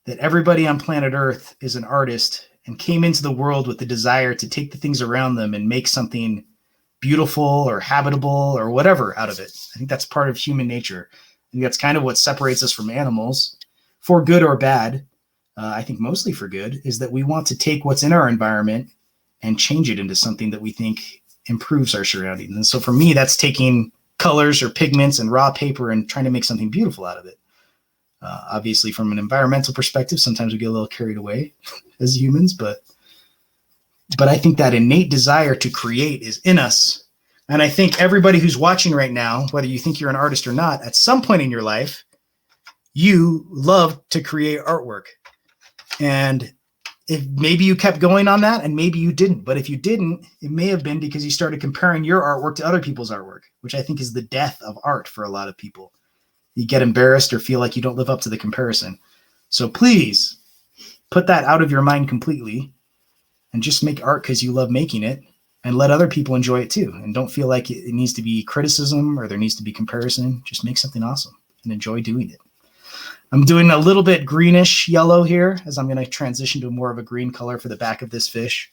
that everybody on planet Earth is an artist and came into the world with the desire to take the things around them and make something beautiful or habitable or whatever out of it. I think that's part of human nature. I think that's kind of what separates us from animals, for good or bad. I think mostly for good, is that we want to take what's in our environment and change it into something that we think improves our surroundings. And so for me, that's taking colors or pigments and raw paper and trying to make something beautiful out of it. Obviously, from an environmental perspective, sometimes we get a little carried away as humans, but I think that innate desire to create is in us. And I think everybody who's watching right now, whether you think you're an artist or not, at some point in your life, you love to create artwork. And if maybe you kept going on that and maybe you didn't, but if you didn't, it may have been because you started comparing your artwork to other people's artwork, which I think is the death of art for a lot of people. You get embarrassed or feel like you don't live up to the comparison. So please put that out of your mind completely and just make art because you love making it, and let other people enjoy it too. And don't feel like it needs to be criticism or there needs to be comparison. Just make something awesome and enjoy doing it. I'm doing a little bit greenish yellow here as I'm going to transition to more of a green color for the back of this fish.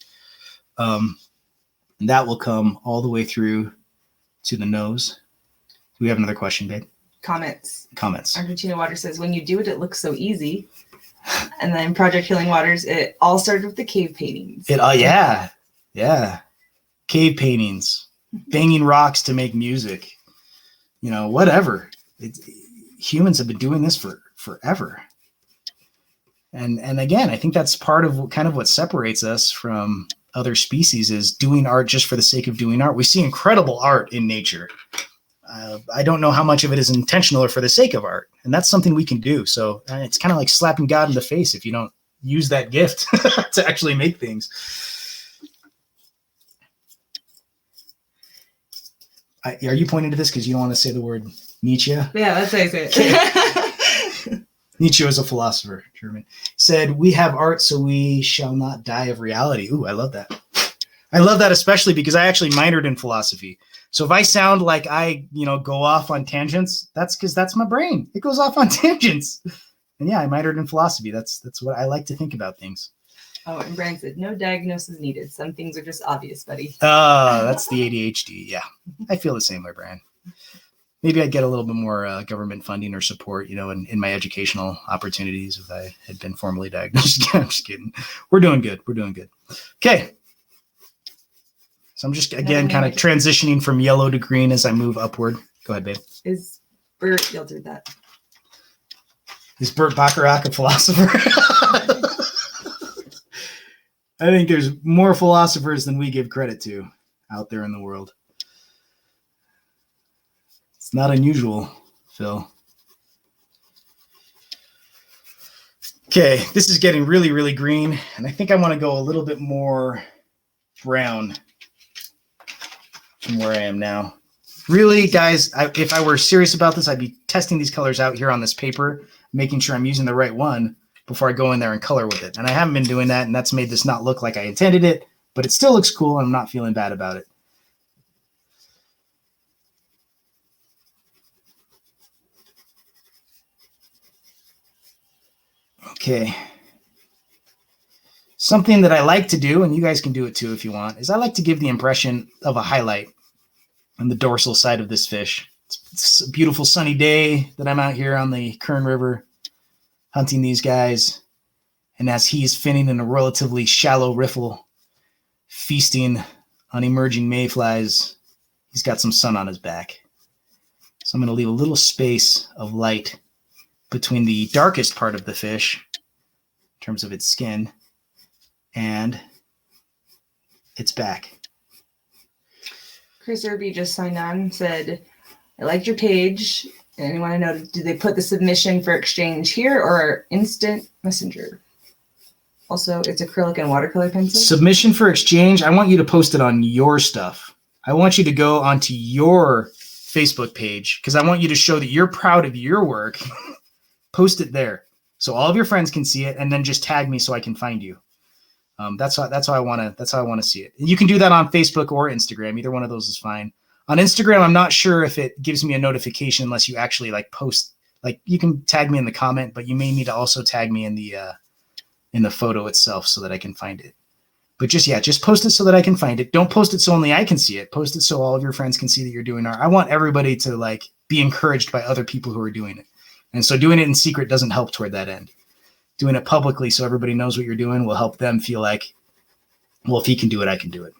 And that will come all the way through to the nose. Do we have another question, babe? Comments. Argentina Water says, when you do it, it looks so easy. And then Project Healing Waters, it all started with the cave paintings. Yeah. Cave paintings, banging rocks to make music, whatever. Humans have been doing this for forever. And again, I think that's part of kind of what separates us from other species is doing art just for the sake of doing art. We see incredible art in nature. I don't know how much of it is intentional or for the sake of art. And that's something we can do. So it's kind of like slapping God in the face if you don't use that gift to actually make things. Are you pointing to this because you don't want to say the word Nietzsche? Yeah, that's how I say it. Nietzsche was a philosopher, German. Said, we have art so we shall not die of reality. Ooh, I love that. I love that especially because I actually minored in philosophy. So if I sound like I, go off on tangents, that's because that's my brain. It goes off on tangents. And yeah, I minored in philosophy. That's what I like to think about things. Oh, and Brian said, no diagnosis needed. Some things are just obvious, buddy. That's the ADHD. Yeah, I feel the same way, Brian. maybe I'd get a little bit more government funding or support, in my educational opportunities if I had been formally diagnosed. I'm just kidding. We're doing good. Okay. So I'm just, again, kind of transitioning from yellow to green as I move upward. Go ahead, babe. Is Bert, you'll do that. Is Bert Bacharach a philosopher? I think there's more philosophers than we give credit to out there in the world. It's not unusual, Phil. Okay, this is getting really, really green, and I think I want to go a little bit more brown from where I am now. Really, guys, if I were serious about this, I'd be testing these colors out here on this paper, making sure I'm using the right one before I go in there and color with it. And I haven't been doing that, and that's made this not look like I intended it, but it still looks cool, and I'm not feeling bad about it. Okay. Something that I like to do, and you guys can do it too if you want, is I like to give the impression of a highlight on the dorsal side of this fish. It's a beautiful sunny day that I'm out here on the Kern River hunting these guys. And as he's finning in a relatively shallow riffle, feasting on emerging mayflies, he's got some sun on his back. So I'm going to leave a little space of light between the darkest part of the fish, in terms of its skin, and its back. Chris Irby just signed on, said, I liked your page. And I want to know, do they put the submission for exchange here or instant messenger? Also, it's acrylic and watercolor pencil. Submission for exchange, I want you to post it on your stuff. I want you to go onto your Facebook page because I want you to show that you're proud of your work. Post it there so all of your friends can see it, and then just tag me so I can find you. That's how I want to see it. You can do that on Facebook or Instagram. Either one of those is fine. On Instagram, I'm not sure if it gives me a notification unless you actually post. You can tag me in the comment, but you may need to also tag me in the photo itself so that I can find it. But just post it so that I can find it. Don't post it so only I can see it. Post it so all of your friends can see that you're doing art. I want everybody to be encouraged by other people who are doing it. And so doing it in secret doesn't help toward that end. Doing it publicly so everybody knows what you're doing will help them feel like, well, if he can do it, I can do it.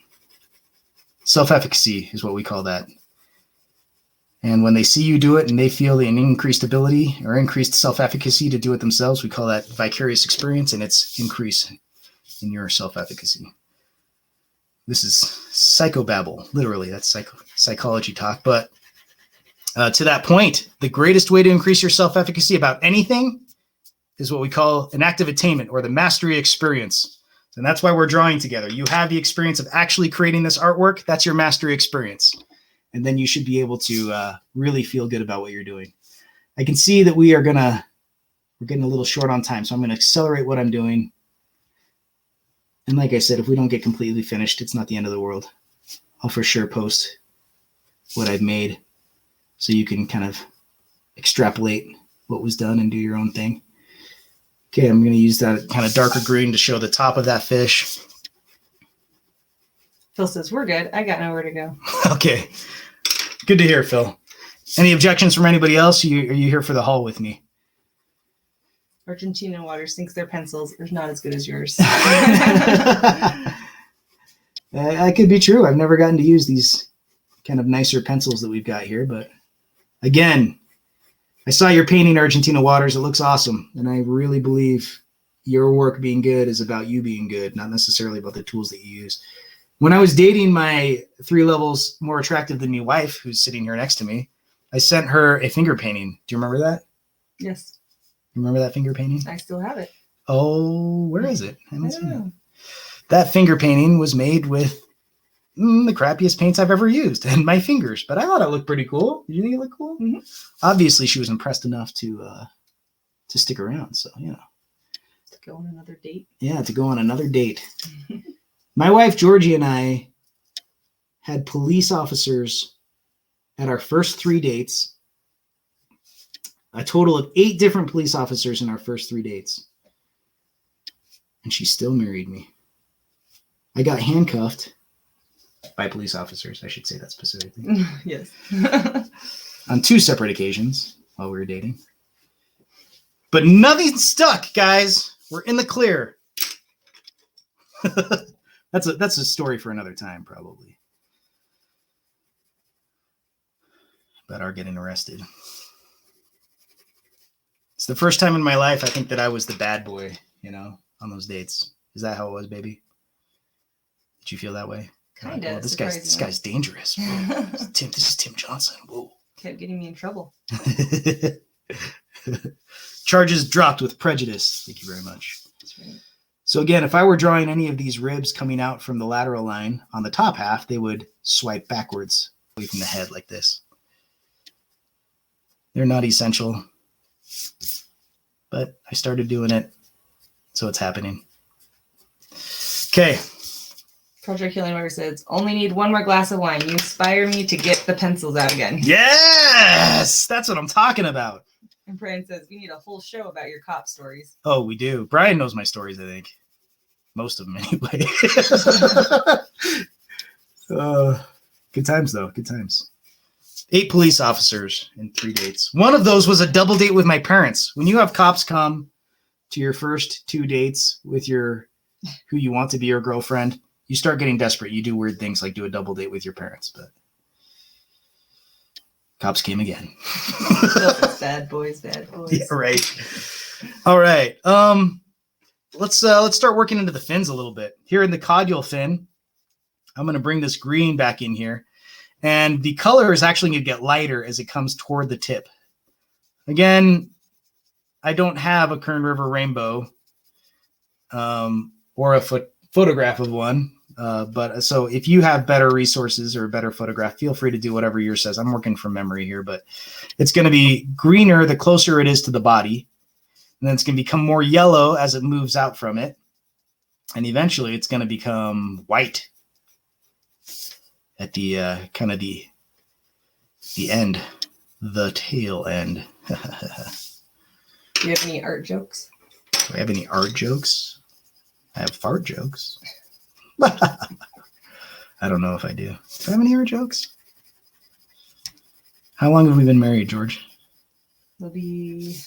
Self-efficacy is what we call that. And when they see you do it and they feel an increased ability or increased self-efficacy to do it themselves, we call that vicarious experience, and it's increase in your self-efficacy. This is psychobabble, literally. That's psychology talk. But to that point, the greatest way to increase your self-efficacy about anything is what we call an active attainment or the mastery experience. And that's why we're drawing together. You have the experience of actually creating this artwork. That's your mastery experience. And then you should be able to really feel good about what you're doing. I can see that we're getting a little short on time, so I'm going to accelerate what I'm doing. And like I said, if we don't get completely finished, it's not the end of the world. I'll for sure post what I've made so you can kind of extrapolate what was done and do your own thing. Okay, I'm going to use that kind of darker green to show the top of that fish. Phil says, we're good. I got nowhere to go. Okay. Good to hear, Phil. Any objections from anybody else? Are you here for the haul with me? Argentina Waters thinks their pencils are not as good as yours. That could be true. I've never gotten to use these kind of nicer pencils that we've got here. But again, I saw your painting, Argentina Waters. It looks awesome. And I really believe your work being good is about you being good, not necessarily about the tools that you use. When I was dating my 3 levels more attractive than me wife, who's sitting here next to me, I sent her a finger painting. Do you remember that? Yes. You remember that finger painting? I still have it. Oh, where is it? I haven't I don't seen know. it. That finger painting was made with the crappiest paints I've ever used and my fingers, but I thought it looked pretty cool. Did you think it looked cool? Mm-hmm. Obviously, she was impressed enough to stick around. So, To go on another date. Yeah, to go on another date. My wife, Georgie, and I had police officers at our first 3 dates, a total of 8 different police officers in our first 3 dates. And she still married me. I got handcuffed by police officers. I should say that specifically. Yes. on 2 separate occasions while we were dating. But nothing stuck, guys. We're in the clear. That's a story for another time, probably. About our getting arrested. It's the first time in my life I think that I was the bad boy, on those dates. Is that how it was, baby? Did you feel that way? Kind of. Well, this guy's dangerous. This is Tim Johnson. Whoa. Kept getting me in trouble. Charges dropped with prejudice. Thank you very much. That's right. So again, if I were drawing any of these ribs coming out from the lateral line on the top half, they would swipe backwards away from the head like this. They're not essential, but I started doing it, so it's happening. Okay. Project Healing Worker says, only need one more glass of wine. You inspire me to get the pencils out again. Yes! That's what I'm talking about. And Brian says, we need a whole show about your cop stories. Oh, we do. Brian knows my stories, I think. Most of them, anyway. Good times, though. Good times. 8 police officers in 3 dates. One of those was a double date with my parents. When you have cops come to your first 2 dates with who you want to be your girlfriend, you start getting desperate. You do weird things like do a double date with your parents, but cops came again. Bad boys, bad boys. Yeah, right. All right. Let's start working into the fins a little bit. Here in the caudal fin, I'm going to bring this green back in here, and the color is actually going to get lighter as it comes toward the tip. Again, I don't have a Kern River rainbow or a photograph of one. But so if you have better resources or a better photograph, feel free to do whatever yours says. I'm working from memory here, but it's going to be greener the closer it is to the body. And then it's going to become more yellow as it moves out from it. And eventually it's going to become white at the kind of the end, the tail end. Do you have any art jokes? Do I have any art jokes? I have fart jokes. I don't know if I do. Do I have any art jokes? How long have we been married, George? It'll be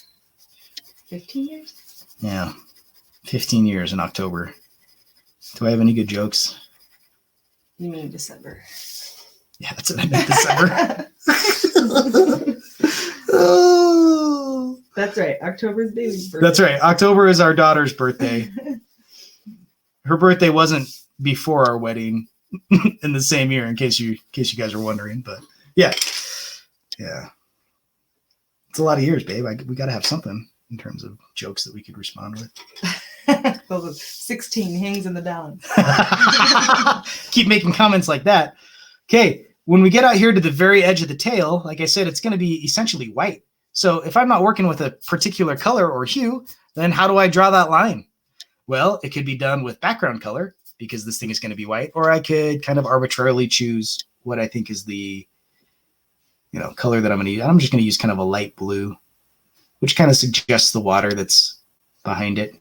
15 years. Yeah, 15 years in October. Do I have any good jokes? You mean December? Yeah, that's what I meant, December. Oh. That's right. October's baby's birthday. That's right. October is our daughter's birthday. Her birthday wasn't before our wedding in the same year, in case you guys are wondering. But yeah. It's a lot of years, babe. We got to have something in terms of jokes that we could respond with. Those 16 hangs in the balance. Keep making comments like that. Okay. When we get out here to the very edge of the tail, like I said, it's going to be essentially white. So if I'm not working with a particular color or hue, then how do I draw that line? Well, it could be done with background color because this thing is going to be white, or I could kind of arbitrarily choose what I think is the, color that I'm going to use. I'm just going to use kind of a light blue, which kind of suggests the water that's behind it.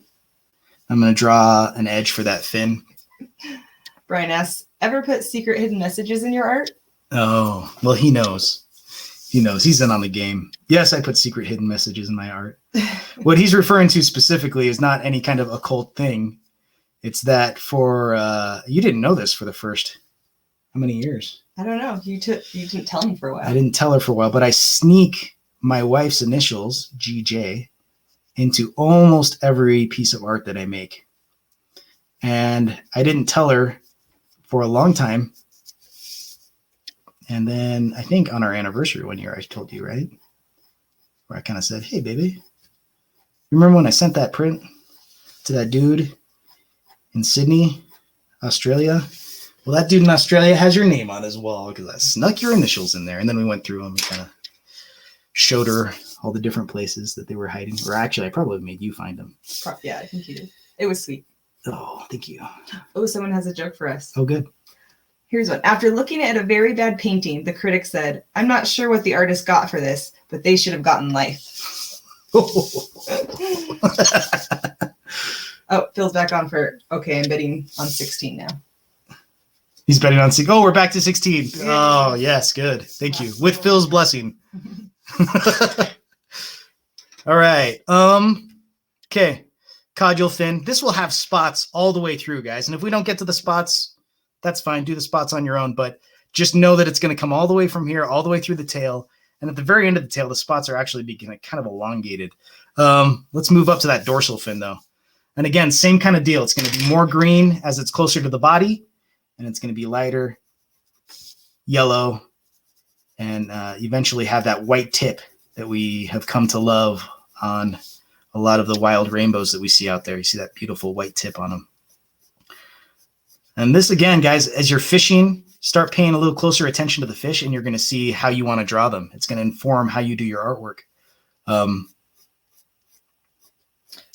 I'm going to draw an edge for that fin. Brian asks, ever put secret hidden messages in your art? Oh, well, he knows. He knows. He's in on the game. Yes, I put secret hidden messages in my art. What he's referring to specifically is not any kind of occult thing. It's that you didn't know this for the first, how many years? I don't know. You didn't tell me for a while. I didn't tell her for a while, but I sneak my wife's initials, GJ, into almost every piece of art that I make. And I didn't tell her for a long time. And then I think on our anniversary one year, I told you, right? Where I kind of said, hey, baby, remember when I sent that print to that dude in Sydney, Australia? Well, that dude in Australia has your name on his wall because I snuck your initials in there. And then we went through them and kind of showed her all the different places that they were hiding. Or actually, I probably made you find them. Yeah, I think you did. It was sweet. Oh, thank you. Oh, someone has a joke for us. Oh, good. Here's one. After looking at a very bad painting, the critic said, I'm not sure what the artist got for this, but they should have gotten life. Oh, Phil's back on for, okay, I'm betting on 16 now. He's betting on 16. Oh, we're back to 16. Oh, yes, good. Thank you. With Phil's blessing. All right. Okay. Caudal fin. This will have spots all the way through, guys. And if we don't get to the spots, that's fine. Do the spots on your own. But just know that it's going to come all the way from here, all the way through the tail. And at the very end of the tail, the spots are actually being kind of elongated. Let's move up to that dorsal fin, though. And again, same kind of deal. It's going to be more green as it's closer to the body. And it's going to be lighter yellow. And eventually have that white tip that we have come to love on a lot of the wild rainbows that we see out there. You see that beautiful white tip on them. And this, again, guys, as you're fishing, start paying a little closer attention to the fish, and you're going to see how you want to draw them. It's going to inform how you do your artwork.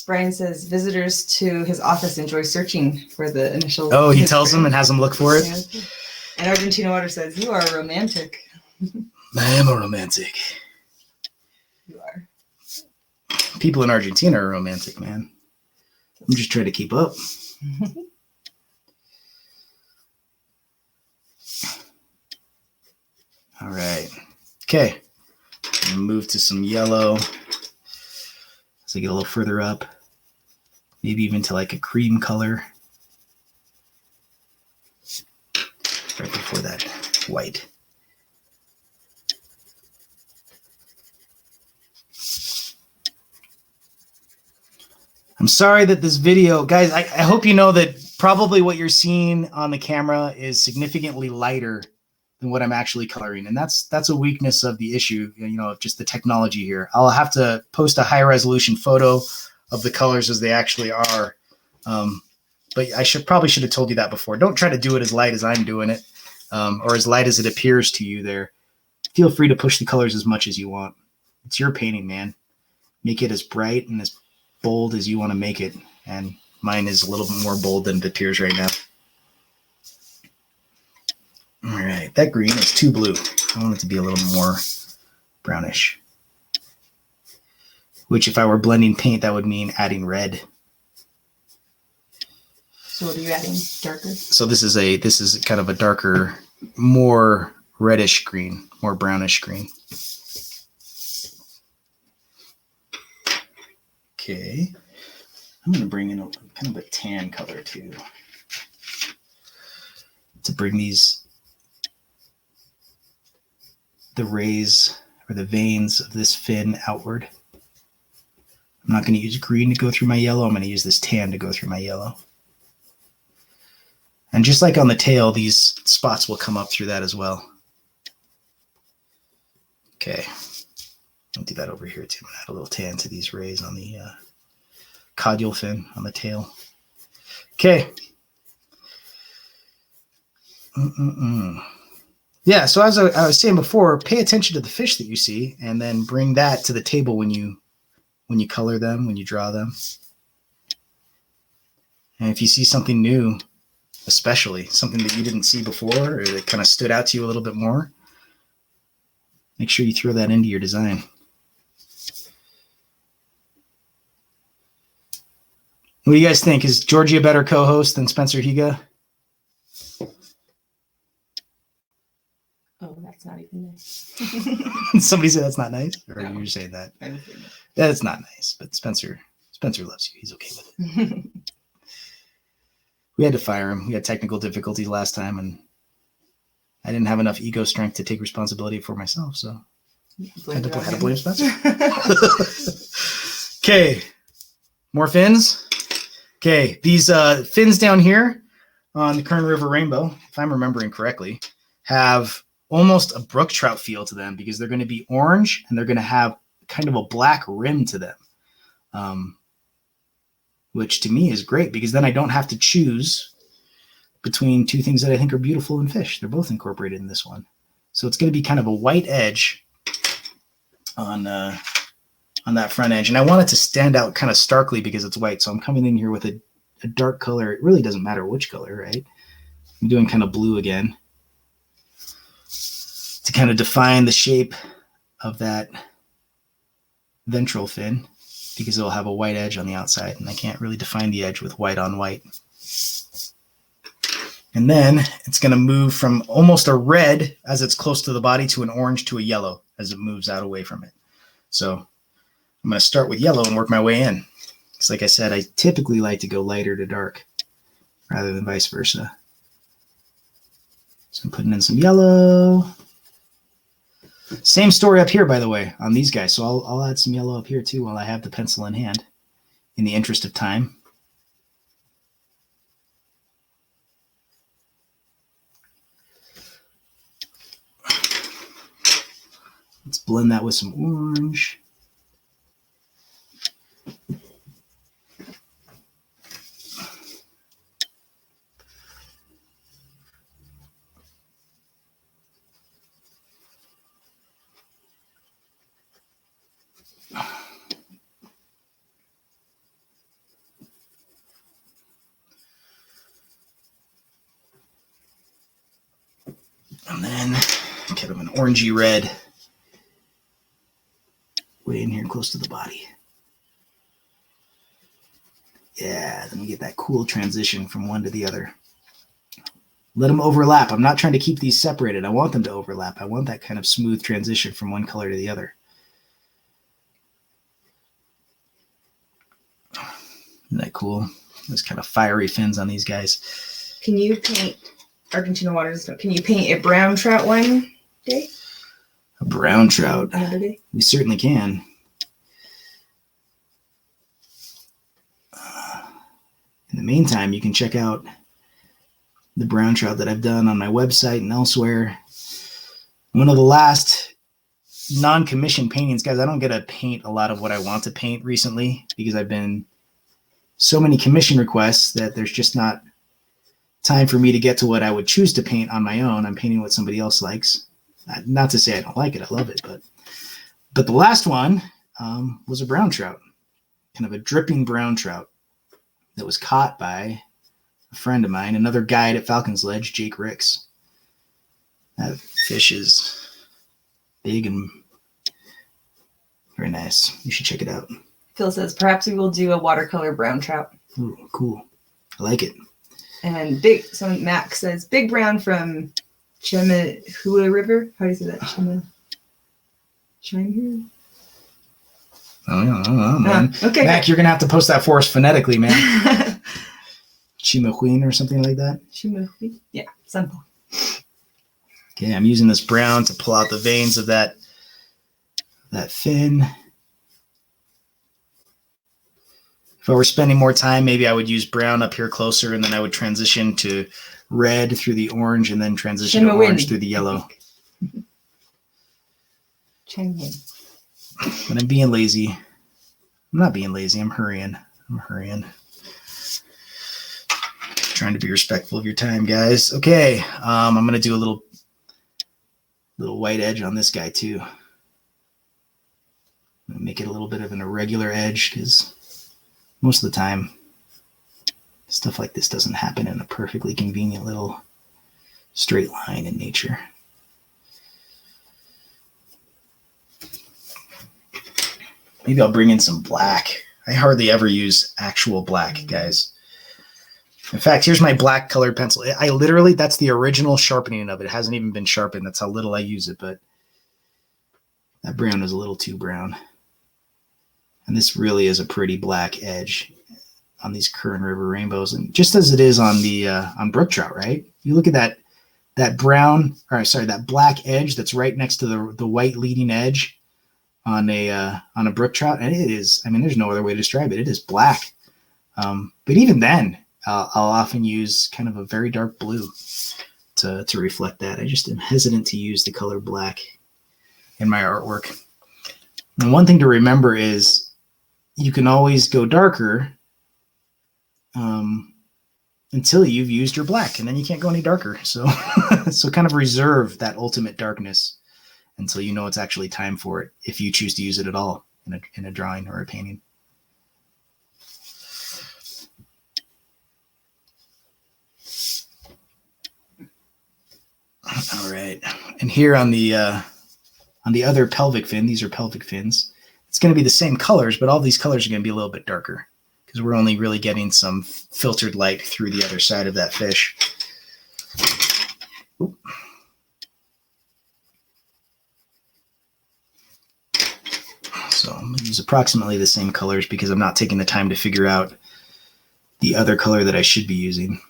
Brian says visitors to his office enjoy searching for the initials. Oh, he tells them and has them look for it? Yeah. And Argentina Water says, you are romantic. I am a romantic. You are. People in Argentina are romantic, man. I'm just trying to keep up. All right. Okay. I'm gonna move to some yellow as I get a little further up. Maybe even to like a cream color. Right before that white. I'm sorry that this video, guys, I hope you know that probably what you're seeing on the camera is significantly lighter than what I'm actually coloring. And that's a weakness of the issue, you know, of just the technology here. I'll have to post a high resolution photo of the colors as they actually are. But I probably should have told you that before. Don't try to do it as light as I'm doing it, or as light as it appears to you there. Feel free to push the colors as much as you want. It's your painting, man. Make it as bright and as bold as you want to make it, and mine is a little bit more bold than it appears right now. All right, that green is too blue. I want it to be a little more brownish, which if I were blending paint, that would mean adding red. So what are you adding? Darker? So this is kind of a darker, more reddish green, more brownish green. Okay, I'm going to bring in kind of a tan color too, to bring the rays or the veins of this fin outward. I'm not going to use green to go through my yellow. I'm going to use this tan to go through my yellow. And just like on the tail, these spots will come up through that as well. Okay. I'll do that over here too. I'm gonna add a little tan to these rays on the caudal fin on the tail. Okay. Yeah, so as I was saying before, pay attention to the fish that you see and then bring that to the table when you color them, when you draw them. And if you see something new, especially something that you didn't see before or that kind of stood out to you a little bit more, make sure you throw that into your design. What do you guys think? Is Georgie a better co-host than Spencer Higa? Oh, that's not even nice. Somebody said that's not nice? Or No. you're saying that? I didn't say that. That's not nice, but Spencer loves you. He's okay with it. We had to fire him. We had technical difficulties last time, and I didn't have enough ego strength to take responsibility for myself, so I had to blame Spencer. Okay, more fins. Okay, these fins down here on the Kern River Rainbow, if I'm remembering correctly, have almost a brook trout feel to them because they're going to be orange and they're going to have kind of a black rim to them, which to me is great because then I don't have to choose between two things that I think are beautiful in fish. They're both incorporated in this one. So it's going to be kind of a white edge on that front edge. And I want it to stand out kind of starkly because it's white. So I'm coming in here with a dark color. It really doesn't matter which color, right? I'm doing kind of blue again to kind of define the shape of that ventral fin because it'll have a white edge on the outside and I can't really define the edge with white on white. And then it's going to move from almost a red as it's close to the body to an orange to a yellow as it moves out away from it. So I'm going to start with yellow and work my way in. Because like I said, I typically like to go lighter to dark rather than vice versa. So I'm putting in some yellow. Same story up here, by the way, on these guys. So I'll add some yellow up here too while I have the pencil in hand in the interest of time. Let's blend that with some orange. And then kind of an orangey red way in here close to the body. Yeah, then we get that cool transition from one to the other. Let them overlap. I'm not trying to keep these separated. I want them to overlap. I want that kind of smooth transition from one color to the other. Isn't that cool? Those kind of fiery fins on these guys. Can you paint Argentina waters? Can you paint a brown trout one day? A brown trout. Another day? We certainly can. In the meantime, you can check out the brown trout that I've done on my website and elsewhere. One of the last non-commissioned paintings, guys, I don't get to paint a lot of what I want to paint recently because I've been so many commission requests that there's just not time for me to get to what I would choose to paint on my own. I'm painting what somebody else likes. Not to say I don't like it. I love it. But the last one was a brown trout, kind of a dripping brown trout that was caught by a friend of mine, another guide at Falcon's Ledge, Jake Ricks. That fish is big and very nice. You should check it out. Phil says, perhaps we will do a watercolor brown trout. Ooh, cool. I like it. And Max says, big brown from Chemahua River. How do you say that? Chimahua? Oh, man. Okay. Mac, you're going to have to post that for us phonetically, man. Chimahuin or something like that? Chimahua? Yeah, simple. Okay, I'm using this brown to pull out the veins of that fin. If I were spending more time, maybe I would use brown up here closer, and then I would transition to red through the orange, and then transition to orange through the yellow. But I'm being lazy. I'm not being lazy. I'm hurrying. Trying to be respectful of your time, guys. Okay, I'm going to do a little white edge on this guy, too. I'm going to make it a little bit of an irregular edge, because most of the time, stuff like this doesn't happen in a perfectly convenient little straight line in nature. Maybe I'll bring in some black. I hardly ever use actual black, guys. In fact, here's my black colored pencil. I literally, that's the original sharpening of it. It hasn't even been sharpened. That's how little I use it, but that brown is a little too brown. And this really is a pretty black edge on these Kern River rainbows. And just as it is on the on brook trout, right? You look at that black edge that's right next to the white leading edge on a brook trout, and it is, I mean, there's no other way to describe it. It is black. But even then, I'll often use kind of a very dark blue to reflect that. I just am hesitant to use the color black in my artwork. And one thing to remember is you can always go darker until you've used your black, and then you can't go any darker. So, so kind of reserve that ultimate darkness until you know it's actually time for it, if you choose to use it at all in a drawing or a painting. All right, and here on the other pelvic fin, these are pelvic fins. It's going to be the same colors, but all these colors are going to be a little bit darker because we're only really getting some filtered light through the other side of that fish. Oop. So I'm going to use approximately the same colors because I'm not taking the time to figure out the other color that I should be using.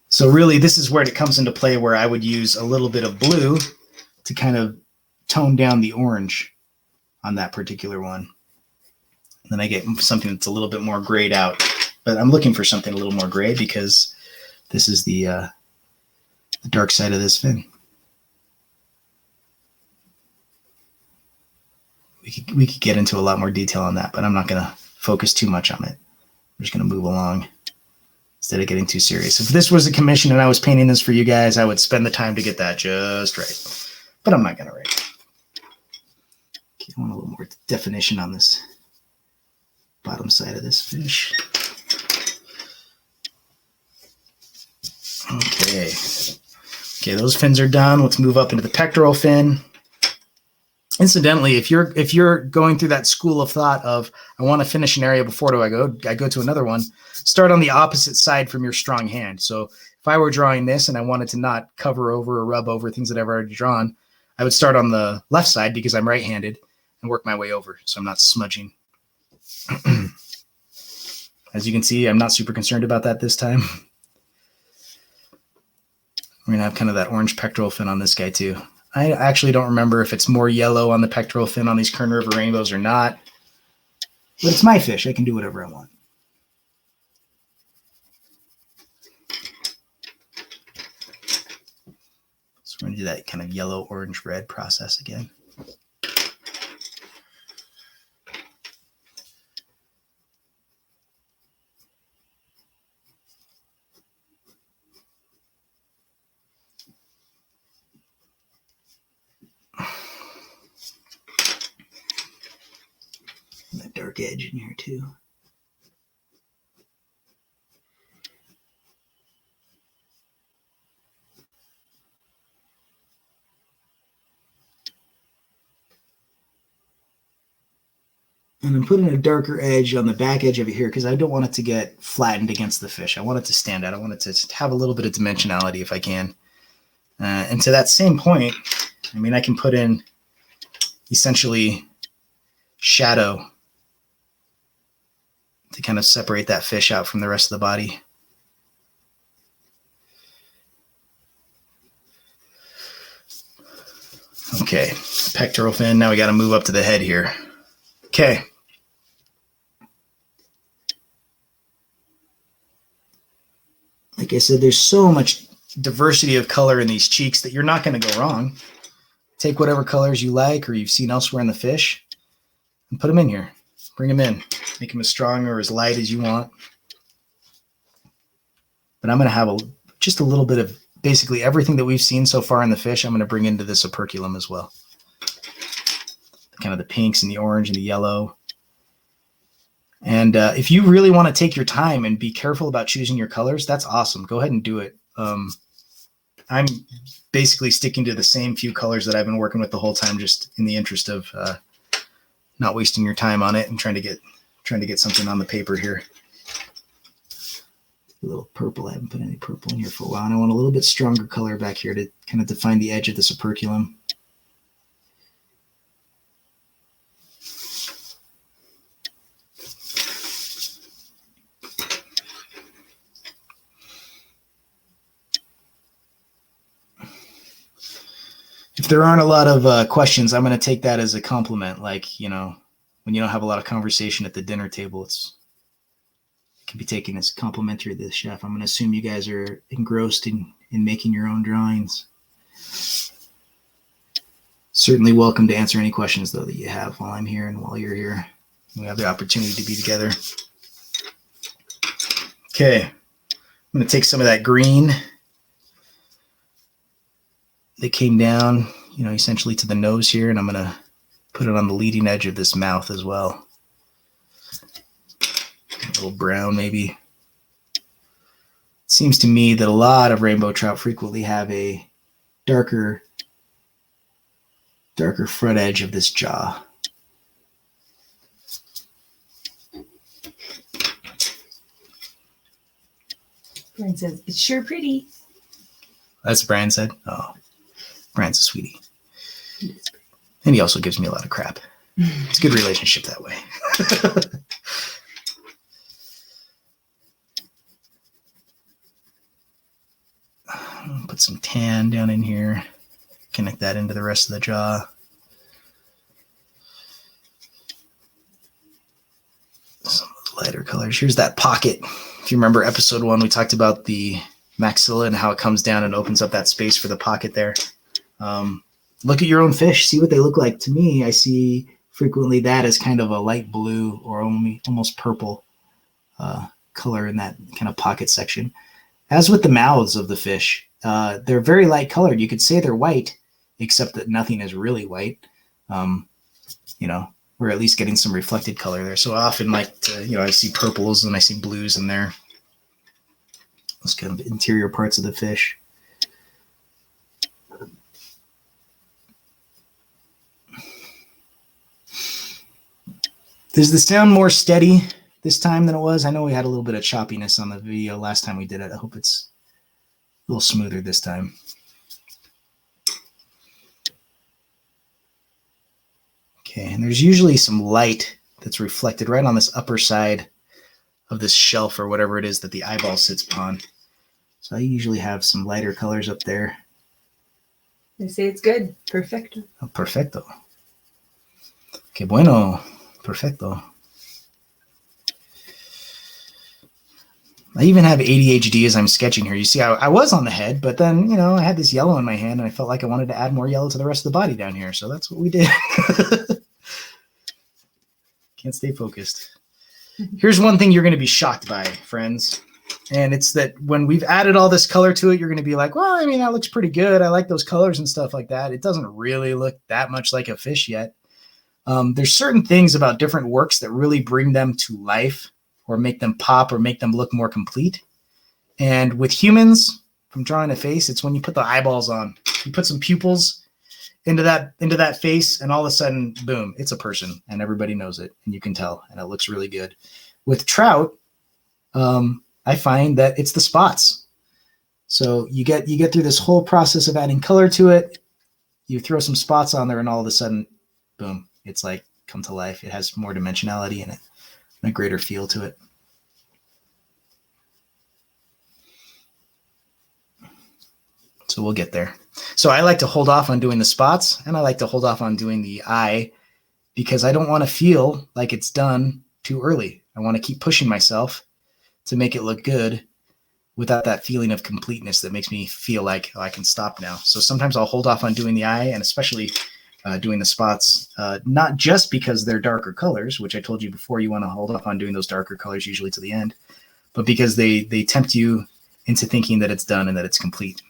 So really, this is where it comes into play, where I would use a little bit of blue to kind of tone down the orange on that particular one. And then I get something that's a little bit more grayed out. But I'm looking for something a little more gray because this is the dark side of this fin. We could get into a lot more detail on that, but I'm not going to focus too much on it. I'm just going to move along instead of getting too serious. If this was a commission and I was painting this for you guys, I would spend the time to get that just right. But I'm not going to right now. Okay, I want a little more definition on this bottom side of this fish. Okay. Okay, those fins are done. Let's move up into the pectoral fin. Incidentally, if you're going through that school of thought of I want to finish an area before I go to another one, start on the opposite side from your strong hand. So if I were drawing this and I wanted to not cover over or rub over things that I've already drawn, I would start on the left side because I'm right-handed and work my way over so I'm not smudging. As you can see, I'm not super concerned about that this time. We're going to have kind of that orange pectoral fin on this guy too. I actually don't remember if it's more yellow on the pectoral fin on these Kern River rainbows or not. But it's my fish. I can do whatever I want. So we're going to do that kind of yellow, orange, red process again. That dark edge in here too. And I'm putting a darker edge on the back edge of it here because I don't want it to get flattened against the fish. I want it to stand out. I want it to have a little bit of dimensionality if I can. And to that same point, I mean, I can put in essentially shadow to kind of separate that fish out from the rest of the body. Okay, pectoral fin. Now we got to move up to the head here. Okay. Like I said, there's so much diversity of color in these cheeks that you're not going to go wrong. Take whatever colors you like or you've seen elsewhere in the fish and put them in here. Bring them in. Make them as strong or as light as you want. But I'm going to have just a little bit of basically everything that we've seen so far in the fish. I'm going to bring into this operculum as well. Kind of the pinks and the orange and the yellow. And if you really want to take your time and be careful about choosing your colors, that's awesome. Go ahead and do it. I'm basically sticking to the same few colors that I've been working with the whole time, just in the interest of not wasting your time on it and trying to get something on the paper here. A little purple. I haven't put any purple in here for a while, and I want a little bit stronger color back here to kind of define the edge of this operculum. If there aren't a lot of questions, I'm going to take that as a compliment. Like, you know, when you don't have a lot of conversation at the dinner table, it can be taken as complimentary to the chef. I'm going to assume you guys are engrossed in making your own drawings. Certainly welcome to answer any questions, though, that you have while I'm here and while you're here. We have the opportunity to be together. Okay. I'm going to take some of that green that came down, you know, essentially to the nose here, and I'm going to put it on the leading edge of this mouth as well. A little brown, maybe. It seems to me that a lot of rainbow trout frequently have a darker front edge of this jaw. Brian says, it's sure pretty. That's what Brian said? Oh, Brian's a sweetie. And he also gives me a lot of crap. It's a good relationship that way. Put some tan down in here. Connect that into the rest of the jaw. Some of the lighter colors. Here's that pocket. If you remember episode 1, we talked about the maxilla and how it comes down and opens up that space for the pocket there. Look at your own fish. See what they look like. To me, I see frequently that as kind of a light blue or almost purple color in that kind of pocket section. As with the mouths of the fish, they're very light colored. You could say they're white, except that nothing is really white. We're at least getting some reflected color there. So I often like to, I see purples and I see blues in there. Those kind of interior parts of the fish. Does the sound more steady this time than it was? I know we had a little bit of choppiness on the video last time we did it. I hope it's a little smoother this time. Okay, and there's usually some light that's reflected right on this upper side of this shelf or whatever it is that the eyeball sits upon. So I usually have some lighter colors up there. They say it's good. Perfecto. Oh, perfecto. Que bueno. Perfecto. I even have ADHD as I'm sketching here. You see, I was on the head, but then, I had this yellow in my hand and I felt like I wanted to add more yellow to the rest of the body down here. So that's what we did. Can't stay focused. Here's one thing you're going to be shocked by, friends. And it's that when we've added all this color to it, you're going to be like, well, that looks pretty good. I like those colors and stuff like that. It doesn't really look that much like a fish yet. There's certain things about different works that really bring them to life or make them pop or make them look more complete. And with humans, from drawing a face, it's when you put the eyeballs on. You put some pupils into that face, and all of a sudden, boom, it's a person, and everybody knows it, and you can tell, and it looks really good. With trout, I find that it's the spots. So you get through this whole process of adding color to it. You throw some spots on there, and all of a sudden, boom, it's like come to life. It has more dimensionality in it and a greater feel to it. So we'll get there. So I like to hold off on doing the spots, and I like to hold off on doing the eye because I don't want to feel like it's done too early. I want to keep pushing myself to make it look good without that feeling of completeness that makes me feel like, oh, I can stop now. So sometimes I'll hold off on doing the eye, and especially doing the spots, not just because they're darker colors, which I told you before, you want to hold off on doing those darker colors usually to the end, but because they tempt you into thinking that it's done and that it's complete.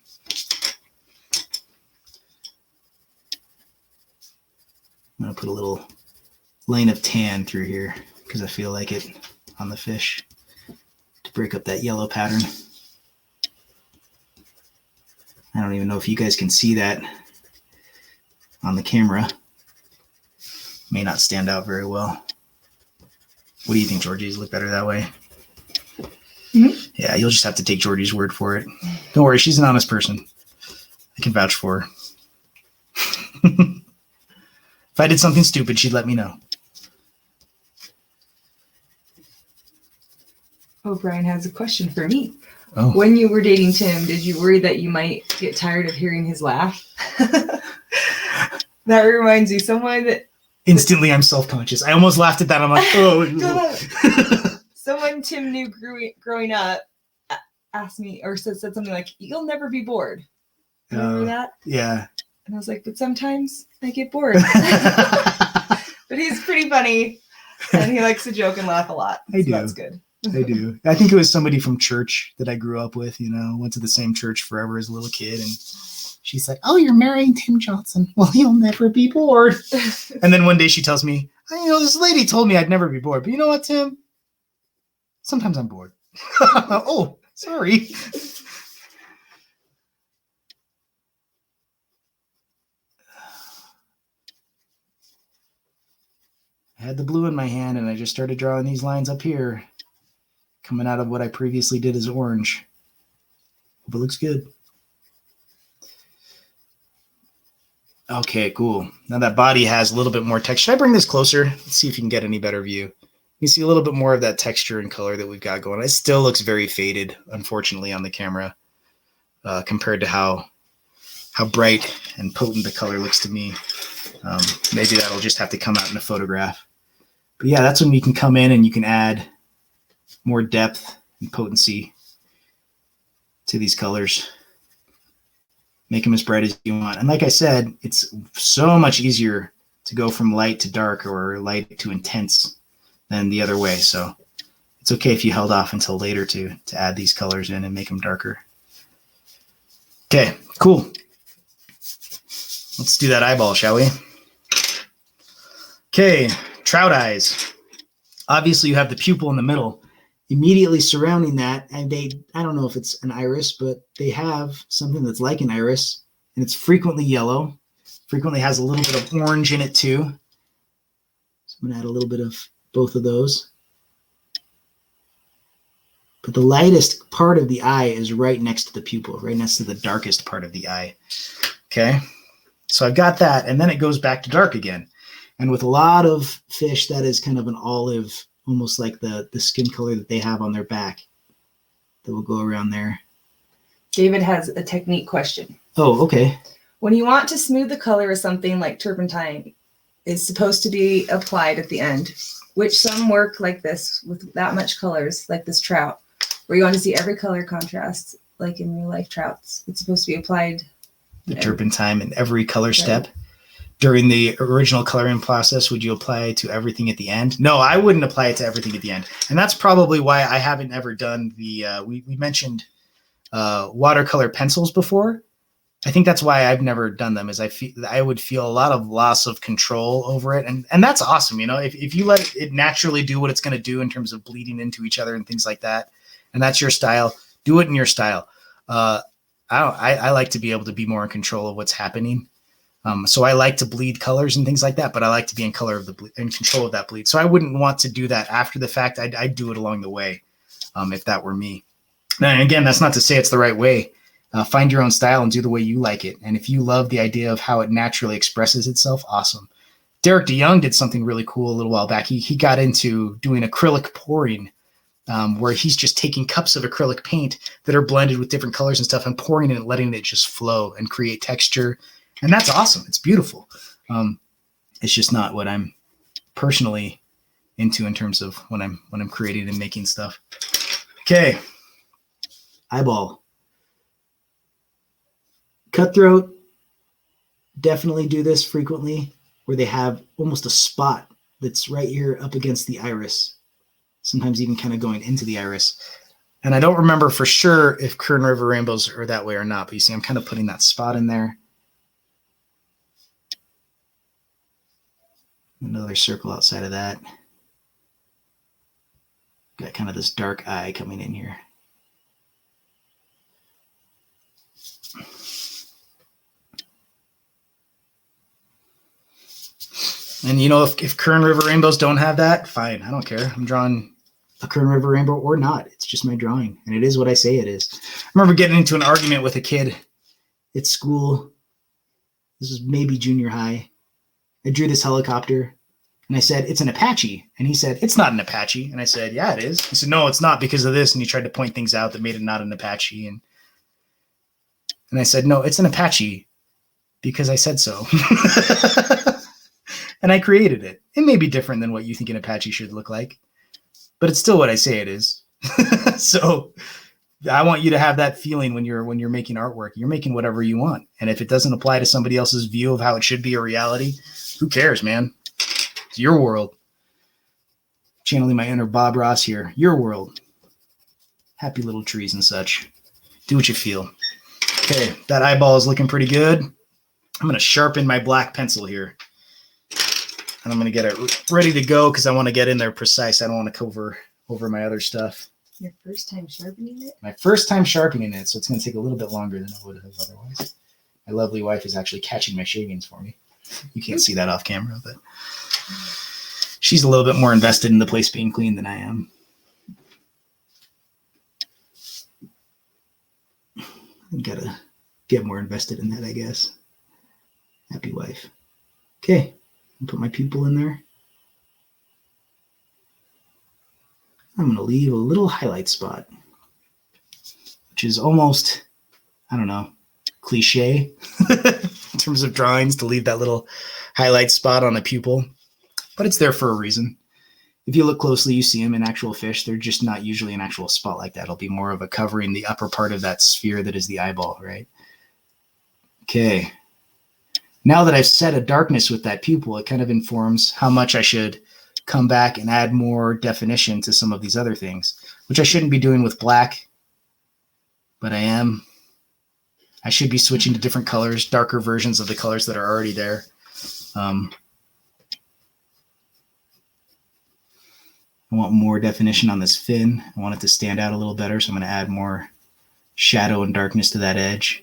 I'm going to put a little line of tan through here because I feel like it on the fish to break up that yellow pattern. I don't even know if you guys can see that on the camera. May not stand out very well. What do you think, Georgie? Does it look better that way? Mm-hmm. Yeah, you'll just have to take Georgie's word for it. Don't worry, she's an honest person. I can vouch for her. If I did something stupid, she'd let me know. Oh, Brian has a question for me. Oh. When you were dating Tim, did you worry that you might get tired of hearing his laugh? That reminds me, someone that... Instantly, I'm self-conscious. I almost laughed at that. I'm like, oh. Someone Tim knew growing up asked me, or said something like, you'll never be bored. Remember that? Yeah. And I was like, but sometimes I get bored. But he's pretty funny, and he likes to joke and laugh a lot. I do. That's good. I do. I think it was somebody from church that I grew up with, went to the same church forever as a little kid. And she's like, oh, you're marrying Tim Johnson. Well, you'll never be bored. And then one day she tells me, this lady told me I'd never be bored. But you know what, Tim? Sometimes I'm bored. Oh, sorry. I had the blue in my hand and I just started drawing these lines up here, coming out of what I previously did as orange. Hope it looks good. Okay, cool. Now that body has a little bit more texture. Should I bring this closer? Let's see if you can get any better view. You see a little bit more of that texture and color that we've got going. It still looks very faded, unfortunately, on the camera compared to how bright and potent the color looks to me. Maybe that'll just have to come out in a photograph. But yeah, that's when you can come in and you can add more depth and potency to these colors. Make them as bright as you want. And like I said, it's so much easier to go from light to dark or light to intense than the other way. So it's okay if you held off until later to add these colors in and make them darker. Okay, cool. Let's do that eyeball, shall we? Okay, trout eyes. Obviously, you have the pupil in the middle. Immediately surrounding that, and I don't know if it's an iris, but they have something that's like an iris, and it's frequently yellow, frequently has a little bit of orange in it too. So I'm going to add a little bit of both of those. But the lightest part of the eye is right next to the pupil, right next to the darkest part of the eye. Okay, so I've got that, and then it goes back to dark again. And with a lot of fish, that is kind of an olive, almost like the skin color that they have on their back that will go around there. David has a technique question. Oh, okay. When you want to smooth the color of something like turpentine, is supposed to be applied at the end, which some work like this with that much colors, like this trout, where you want to see every color contrast, like in real life trouts. It's supposed to be applied. The turpentine in every color step. During the original coloring process, would you apply it to everything at the end? No, I wouldn't apply it to everything at the end. And that's probably why I haven't ever done the, we mentioned watercolor pencils before. I think that's why I've never done them, is I would feel a lot of loss of control over it. And that's awesome. You know, if you let it naturally do what it's going to do in terms of bleeding into each other and things like that, and that's your style, do it in your style. I like to be able to be more in control of what's happening. So I like to bleed colors and things like that, but I like to be in control of that bleed. So I wouldn't want to do that after the fact. I'd do it along the way, if that were me. Now, again, that's not to say it's the right way. Find your own style and do the way you like it. And if you love the idea of how it naturally expresses itself, awesome. Derek DeYoung did something really cool a little while back. He got into doing acrylic pouring, where he's just taking cups of acrylic paint that are blended with different colors and stuff and pouring it and letting it just flow and create texture. And that's awesome. It's beautiful. It's just not what I'm personally into in terms of when I'm creating and making stuff. Okay. Eyeball. Cutthroat. Definitely do this frequently, where they have almost a spot that's right here up against the iris. Sometimes even kind of going into the iris. And I don't remember for sure if Kern River rainbows are that way or not, but you see I'm kind of putting that spot in there. Another circle outside of that. Got kind of this dark eye coming in here. And you know, if Kern River rainbows don't have that, fine. I don't care. I'm drawing a Kern River rainbow or not. It's just my drawing. And it is what I say it is. I remember getting into an argument with a kid at school. This was maybe junior high. I drew this helicopter and I said, it's an Apache. And he said, it's not an Apache. And I said, yeah, it is. He said, no, it's not because of this. And he tried to point things out that made it not an Apache. And I said, no, it's an Apache because I said so. And I created it. It may be different than what you think an Apache should look like, but it's still what I say it is. So I want you to have that feeling when you're making artwork. You're making whatever you want. And if it doesn't apply to somebody else's view of how it should be a reality, who cares, man? It's your world. Channeling my inner Bob Ross here. Your world. Happy little trees and such. Do what you feel. Okay, that eyeball is looking pretty good. I'm going to sharpen my black pencil here. And I'm going to get it ready to go because I want to get in there precise. I don't want to cover over my other stuff. Your first time sharpening it? My first time sharpening it, so it's going to take a little bit longer than it would have otherwise. My lovely wife is actually catching my shavings for me. You can't see that off camera, but she's a little bit more invested in the place being clean than I am. I've got to get more invested in that, I guess. Happy wife. Okay, I'll put my pupil in there. I'm going to leave a little highlight spot, which is almost, I don't know, cliche in terms of drawings to leave that little highlight spot on the pupil, but it's there for a reason. If you look closely, you see them in actual fish. They're just not usually an actual spot like that. It'll be more of a covering the upper part of that sphere that is the eyeball, right? Okay. Now that I've set a darkness with that pupil, it kind of informs how much I should come back and add more definition to some of these other things, which I shouldn't be doing with black, but I am. I should be switching to different colors, darker versions of the colors that are already there. I want more definition on this fin. I want it to stand out a little better, so I'm going to add more shadow and darkness to that edge.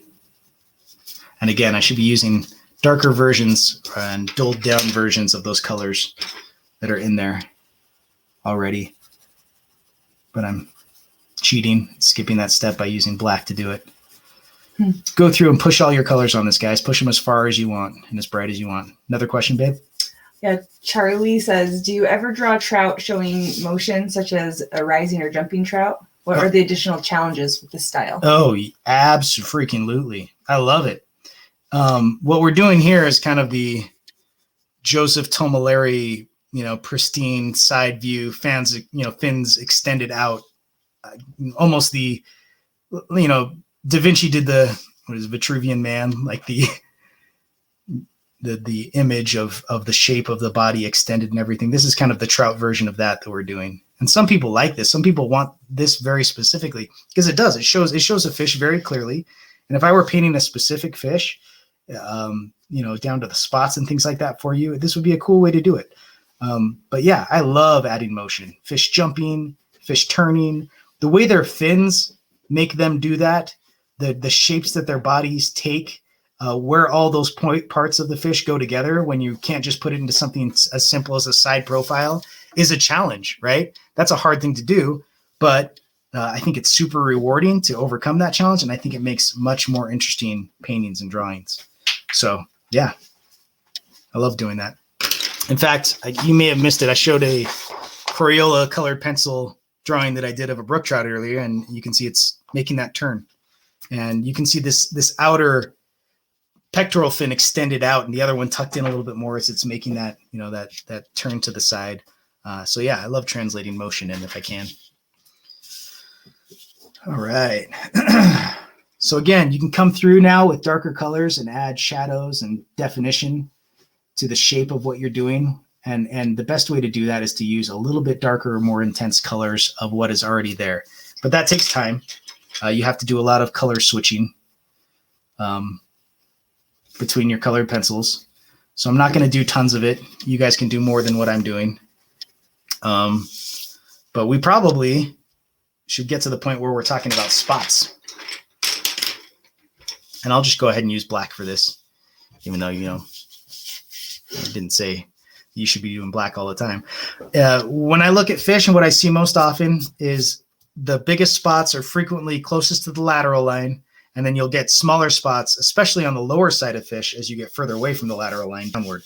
And again, I should be using darker versions and dulled down versions of those colors that are in there already. But I'm cheating, skipping that step by using black to do it. Go through and push all your colors on this, guys. Push them as far as you want and as bright as you want. Another question, babe? Yeah, Charlie says, do you ever draw trout showing motion, such as a rising or jumping trout? What are the additional challenges with this style? Oh, abso-freaking-lutely. I love it. What we're doing here is kind of the Joseph Tomoleri, pristine side view, fins extended out. Almost the, Da Vinci did the, Vitruvian Man, like the image of the shape of the body extended and everything. This is kind of the trout version of that we're doing. And some people like this. Some people want this very specifically because it does. It shows a fish very clearly. And if I were painting a specific fish, down to the spots and things like that for you, this would be a cool way to do it. But yeah, I love adding motion. Fish jumping, fish turning. The way their fins make them do that, the shapes that their bodies take, where all those parts of the fish go together when you can't just put it into something as simple as a side profile is a challenge, right? That's a hard thing to do, but I think it's super rewarding to overcome that challenge, and I think it makes much more interesting paintings and drawings. So yeah, I love doing that. In fact, you may have missed it. I showed a Crayola colored pencil drawing that I did of a brook trout earlier, and you can see it's making that turn. And you can see this outer pectoral fin extended out and the other one tucked in a little bit more as it's making that, that turn to the side. So yeah, I love translating motion in if I can. All right. So again, you can come through now with darker colors and add shadows and definition to the shape of what you're doing. And the best way to do that is to use a little bit darker or more intense colors of what is already there. But that takes time. You have to do a lot of color switching between your colored pencils. So I'm not going to do tons of it. You guys can do more than what I'm doing. But we probably should get to the point where we're talking about spots. And I'll just go ahead and use black for this, even though, I didn't say you should be doing black all the time. When I look at fish, and what I see most often is the biggest spots are frequently closest to the lateral line, and then you'll get smaller spots, especially on the lower side of fish as you get further away from the lateral line downward,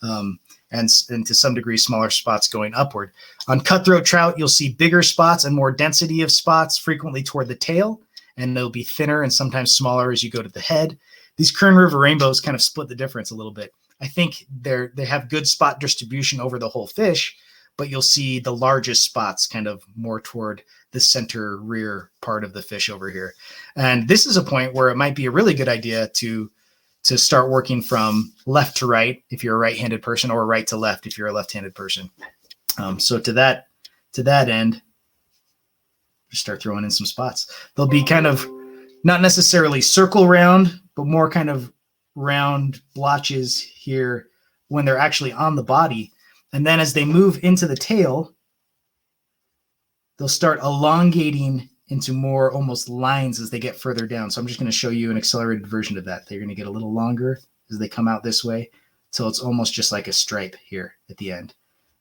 and to some degree smaller spots going upward. On cutthroat trout, you'll see bigger spots and more density of spots frequently toward the tail, and they'll be thinner and sometimes smaller as you go to the head. These Kern River rainbows kind of split the difference a little bit. I think they have good spot distribution over the whole fish, but you'll see the largest spots kind of more toward the center rear part of the fish over here. And this is a point where it might be a really good idea to start working from left to right if you're a right-handed person, or right to left if you're a left-handed person. So to that end, just start throwing in some spots. They'll be kind of not necessarily circle round, but more kind of round blotches here when they're actually on the body. And then as they move into the tail, they'll start elongating into more almost lines as they get further down. So I'm just going to show you an accelerated version of that. They're going to get a little longer as they come out this way till it's almost just like a stripe here at the end.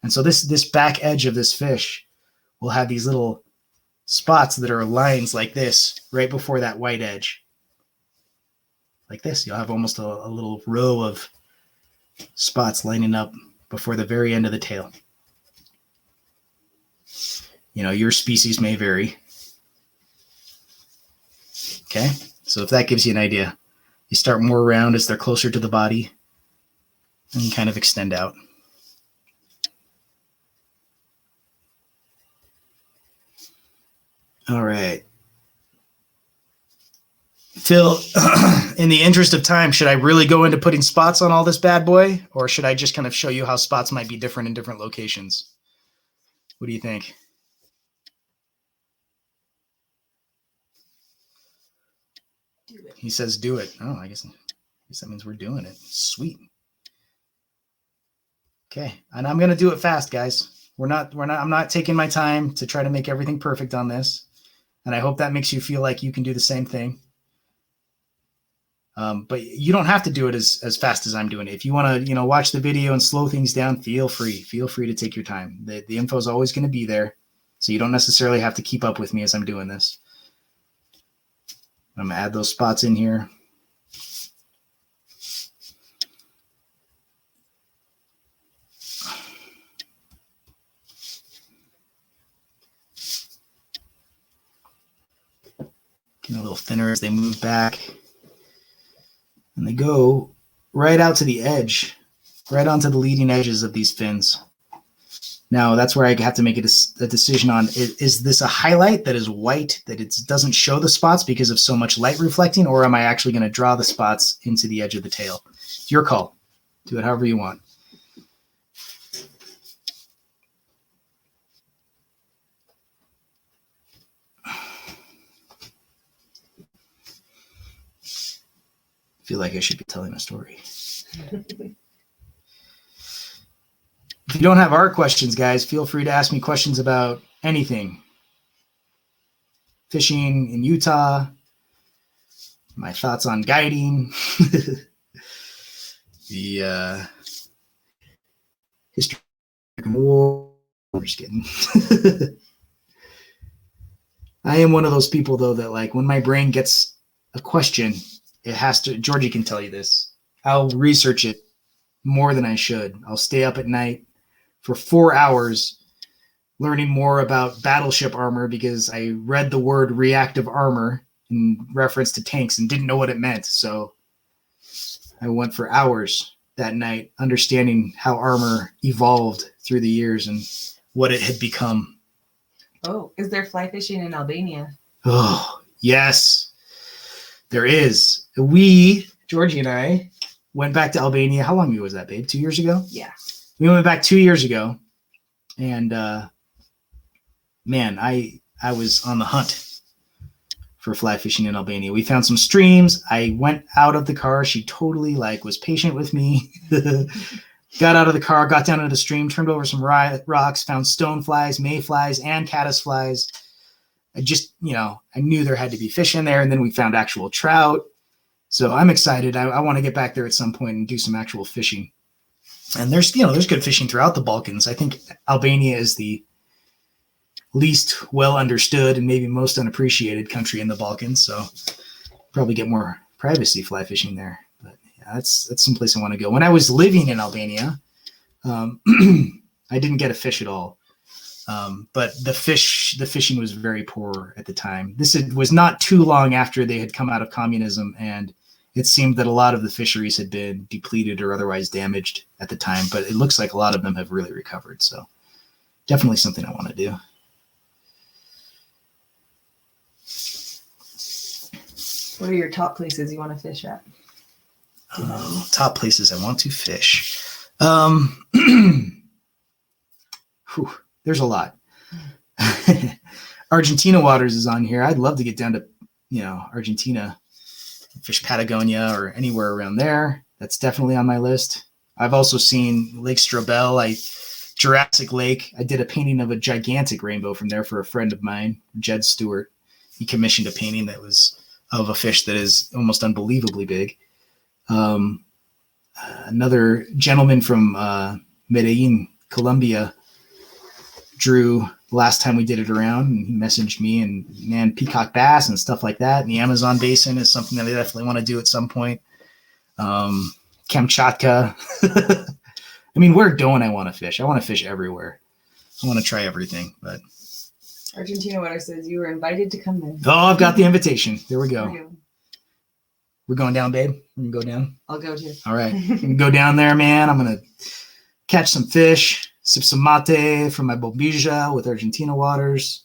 And so this back edge of this fish will have these little spots that are lines like this right before that white edge. Like this, you'll have almost a little row of spots lining up before the very end of the tail. Your species may vary. Okay, so if that gives you an idea, you start more round as they're closer to the body and kind of extend out. All right. Phil, in the interest of time, should I really go into putting spots on all this bad boy, or should I just kind of show you how spots might be different in different locations? What do you think? Do it. He says do it. Oh, I guess that means we're doing it. Sweet. Okay, and I'm gonna do it fast, guys. I'm not taking my time to try to make everything perfect on this. And I hope that makes you feel like you can do the same thing. But you don't have to do it as fast as I'm doing it. If you want to, watch the video and slow things down, feel free to take your time. The info is always going to be there. So you don't necessarily have to keep up with me as I'm doing this. I'm going to add those spots in here. Getting a little thinner as they move back. And they go right out to the edge, right onto the leading edges of these fins. Now, that's where I have to make a decision on, is this a highlight that is white, that it doesn't show the spots because of so much light reflecting, or am I actually going to draw the spots into the edge of the tail? It's your call. Do it however you want. I feel like I should be telling a story. If you don't have art questions, guys, feel free to ask me questions about anything. Fishing in Utah, my thoughts on guiding, the history of war. I'm just kidding. I am one of those people, though, that like when my brain gets a question, it has to, Georgie can tell you this, I'll research it more than I should. I'll stay up at night for 4 hours learning more about battleship armor because I read the word reactive armor in reference to tanks and didn't know what it meant. So I went for hours that night understanding how armor evolved through the years and what it had become. Oh, is there fly fishing in Albania? Oh, yes, there is. Georgie and I, went back to Albania. How long ago was that, babe? 2 years ago? Yeah. We went back 2 years ago. And, man, I was on the hunt for fly fishing in Albania. We found some streams. I went out of the car. She totally, was patient with me. Got out of the car, got down into the stream, turned over some rocks, found stoneflies, mayflies, and caddisflies. I just, I knew there had to be fish in there. And then we found actual trout. So I'm excited. I want to get back there at some point and do some actual fishing. And there's good fishing throughout the Balkans. I think Albania is the least well understood and maybe most unappreciated country in the Balkans. So probably get more privacy fly fishing there. But yeah, that's someplace I want to go. When I was living in Albania, I didn't get a fish at all. But the fishing was very poor at the time. This was not too long after they had come out of communism, and it seemed that a lot of the fisheries had been depleted or otherwise damaged at the time, but it looks like a lot of them have really recovered. So definitely something I want to do. What are your top places you want to fish at? Top places I want to fish. There's a lot. Argentina waters is on here. I'd love to get down to, Argentina, fish Patagonia or anywhere around there. That's definitely on my list. I've also seen Lake Strobel, Jurassic Lake. I did a painting of a gigantic rainbow from there for a friend of mine, Jed Stewart. He commissioned a painting that was of a fish that is almost unbelievably big. Another gentleman from Medellin, Colombia, drew last time we did it around, and he messaged me, and man, peacock bass and stuff like that in the Amazon basin is something that I definitely want to do at some point. Kamchatka. I mean, where don't I want to fish? I want to fish everywhere. I want to try everything, but Argentina Water says you were invited to come in. oh, I've got the invitation. There we There go. you go. We're going down, babe. We're gonna go down. I'll go too. All right. We can go down there, man. I'm gonna catch some fish, sip some mate from my bombilla with Argentina waters,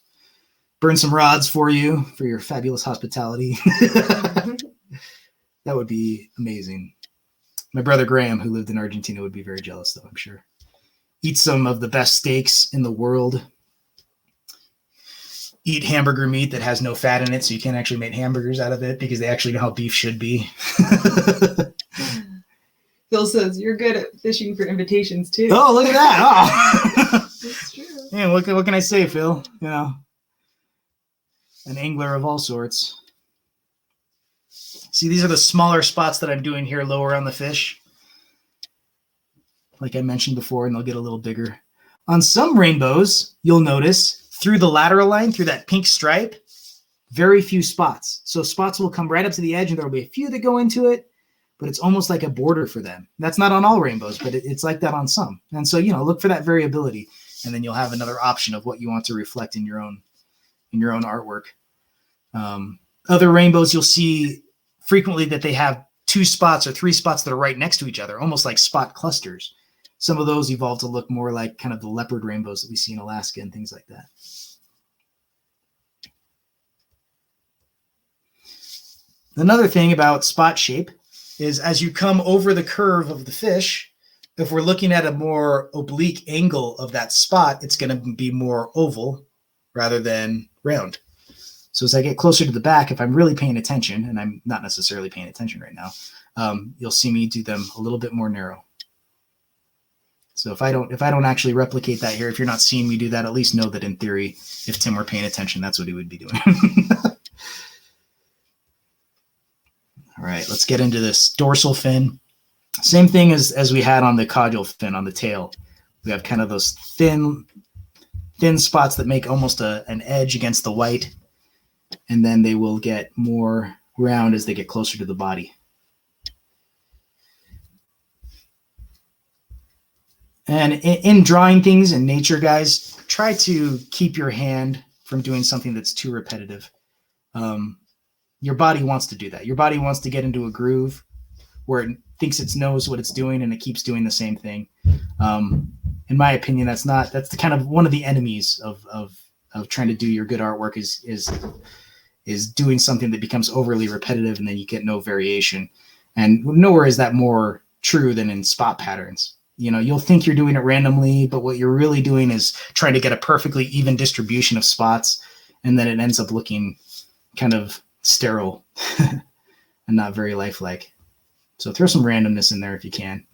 burn some rods for you for your fabulous hospitality. That would be amazing. My brother Graham, who lived in Argentina, would be very jealous, though, I'm sure. Eat some of the best steaks in the world. Eat hamburger meat that has no fat in it, so you can't actually make hamburgers out of it because they actually know how beef should be. Phil says you're good at fishing for invitations too. Oh, look at that. Oh. That's true. Yeah, what can I say, Phil? You know, an angler of all sorts. See, these are the smaller spots that I'm doing here lower on the fish. Like I mentioned before, and they'll get a little bigger. On some rainbows, you'll notice through the lateral line, through that pink stripe, very few spots. So spots will come right up to the edge, and there'll be a few that go into it, but it's almost like a border for them. That's not on all rainbows, but it's like that on some. And so, you know, look for that variability, and then you'll have another option of what you want to reflect in your own artwork. Other rainbows, you'll see frequently that they have 2 spots or 3 spots that are right next to each other, almost like spot clusters. Some of those evolve to look more like kind of the leopard rainbows that we see in Alaska and things like that. Another thing about spot shape is as you come over the curve of the fish, if we're looking at a more oblique angle of that spot, it's going to be more oval rather than round. So as I get closer to the back, if I'm really paying attention, and I'm not necessarily paying attention right now, you'll see me do them a little bit more narrow. So if I don't actually replicate that here, if you're not seeing me do that, at least know that in theory, if Tim were paying attention, that's what he would be doing. All right, let's get into this dorsal fin. Same thing as we had on the caudal fin on the tail. We have kind of those thin spots that make almost an edge against the white, and then they will get more round as they get closer to the body. And in drawing things in nature, guys, try to keep your hand from doing something that's too repetitive. Your body wants to do that. Your body wants to get into a groove where it thinks it knows what it's doing and it keeps doing the same thing. In my opinion, that's the kind of one of the enemies of trying to do your good artwork is doing something that becomes overly repetitive and then you get no variation. And nowhere is that more true than in spot patterns. You know, you'll think you're doing it randomly, but what you're really doing is trying to get a perfectly even distribution of spots, and then it ends up looking kind of sterile and not very lifelike. So throw some randomness in there if you can.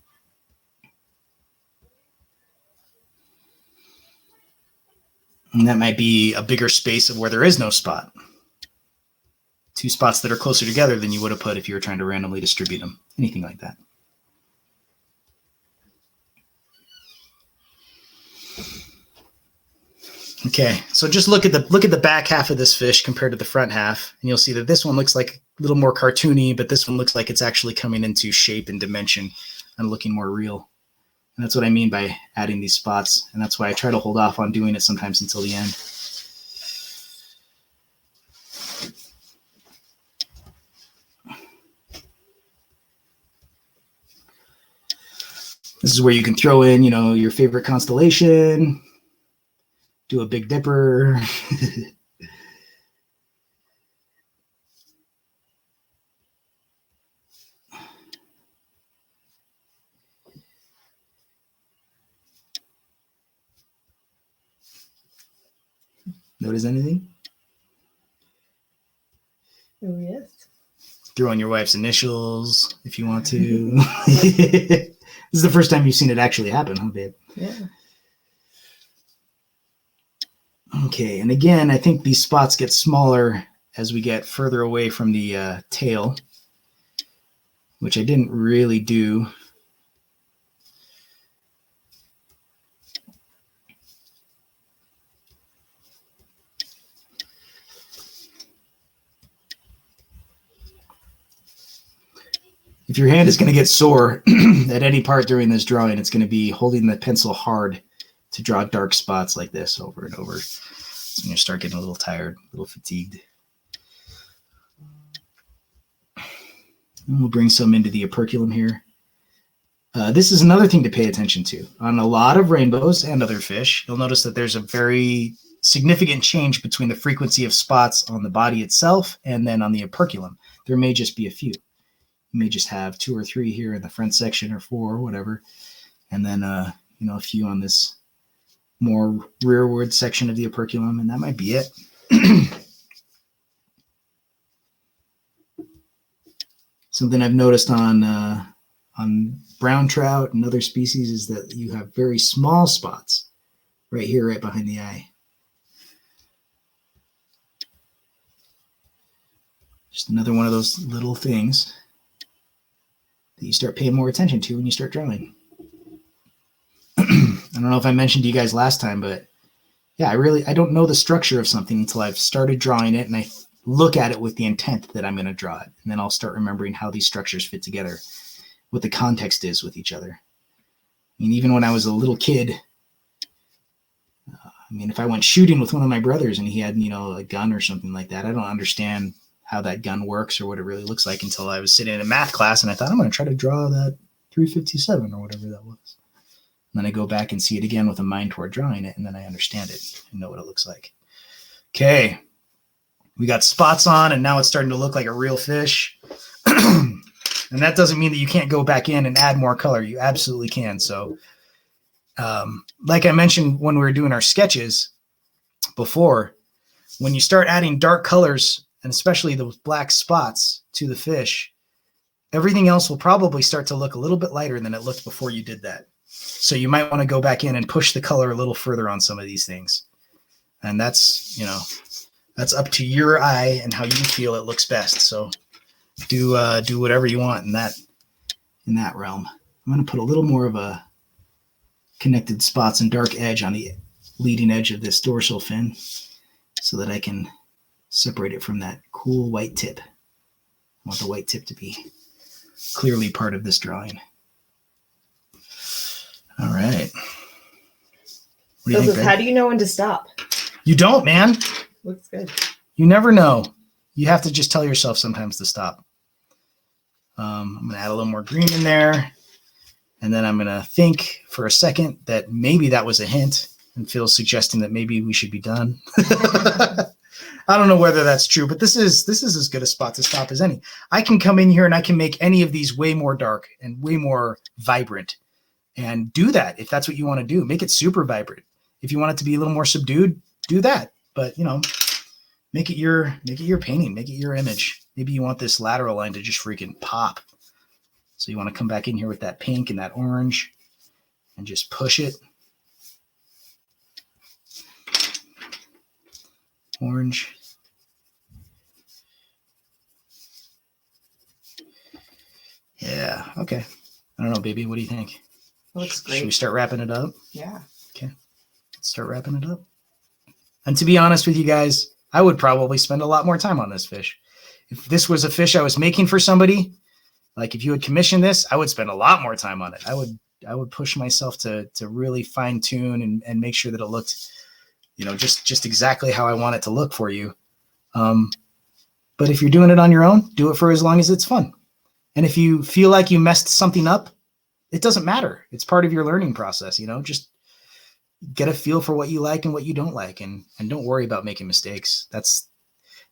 And that might be a bigger space of where there is no spot. 2 spots that are closer together than you would have put if you were trying to randomly distribute them. Anything like that. Okay, so just look at the back half of this fish compared to the front half, and you'll see that this one looks like a little more cartoony, but this one looks like it's actually coming into shape and dimension and looking more real. And that's what I mean by adding these spots, and that's why I try to hold off on doing it sometimes until the end. This is where you can throw in, you know, your favorite constellation, do a Big Dipper. Notice anything? Oh, yes. Throw in your wife's initials if you want to. This is the first time you've seen it actually happen, huh, babe? Yeah. Okay, and again, I think these spots get smaller as we get further away from the tail, which I didn't really do. If your hand is going to get sore at any part during this drawing, it's going to be holding the pencil hard to draw dark spots like this over and over. So when you start getting a little tired, a little fatigued. And we'll bring some into the operculum here. This is another thing to pay attention to. On a lot of rainbows and other fish, you'll notice that there's a very significant change between the frequency of spots on the body itself and then on the operculum. There may just be a few. You may just have 2 or 3 here in the front section, or 4 or whatever, and then a few on this more rearward section of the operculum, and that might be it. Something I've noticed on brown trout and other species is that you have very small spots right here, right behind the eye. Just another one of those little things that you start paying more attention to when you start drawing. I don't know if I mentioned to you guys last time, but yeah, I don't know the structure of something until I've started drawing it and I look at it with the intent that I'm going to draw it. And then I'll start remembering how these structures fit together, what the context is with each other. I mean, even when I was a little kid, if I went shooting with one of my brothers and he had, a gun or something like that, I don't understand how that gun works or what it really looks like until I was sitting in a math class and I thought, I'm going to try to draw that 357 or whatever that was. And then I go back and see it again with a mind toward drawing it, and then I understand it and know what it looks like. Okay. We got spots on, and now it's starting to look like a real fish. And that doesn't mean that you can't go back in and add more color. You absolutely can. So like I mentioned when we were doing our sketches before, when you start adding dark colors, and especially those black spots to the fish, everything else will probably start to look a little bit lighter than it looked before you did that. So you might want to go back in and push the color a little further on some of these things. And that's, that's up to your eye and how you feel it looks best. So do whatever you want in that realm. I'm going to put a little more of a connected spots and dark edge on the leading edge of this dorsal fin so that I can separate it from that cool white tip. I want the white tip to be clearly part of this drawing. All right. What do you think, how do you know when to stop? You don't, man. Looks good. You never know. You have to just tell yourself sometimes to stop. I'm going to add a little more green in there. And then I'm going to think for a second that maybe that was a hint and Phil's suggesting that maybe we should be done. I don't know whether that's true, but this is as good a spot to stop as any. I can come in here and I can make any of these way more dark and way more vibrant and do that. If that's what you want to do, make it super vibrant. If you want it to be a little more subdued, do that. But make it your painting, make it your image. Maybe you want this lateral line to just freaking pop. So you want to come back in here with that pink and that orange and just push it. Orange. Yeah, okay. I don't know, baby. What do you think? Looks great. Should we start wrapping it up? Yeah. Okay. Let's start wrapping it up. And to be honest with you guys, I would probably spend a lot more time on this fish. If this was a fish I was making for somebody, like if you would commission this, I would spend a lot more time on it. I would push myself to really fine tune and make sure that it looked, just exactly how I want it to look for you. But if you're doing it on your own, do it for as long as it's fun. And if you feel like you messed something up, it doesn't matter. It's part of your learning process, just get a feel for what you like and what you don't like, and don't worry about making mistakes. That's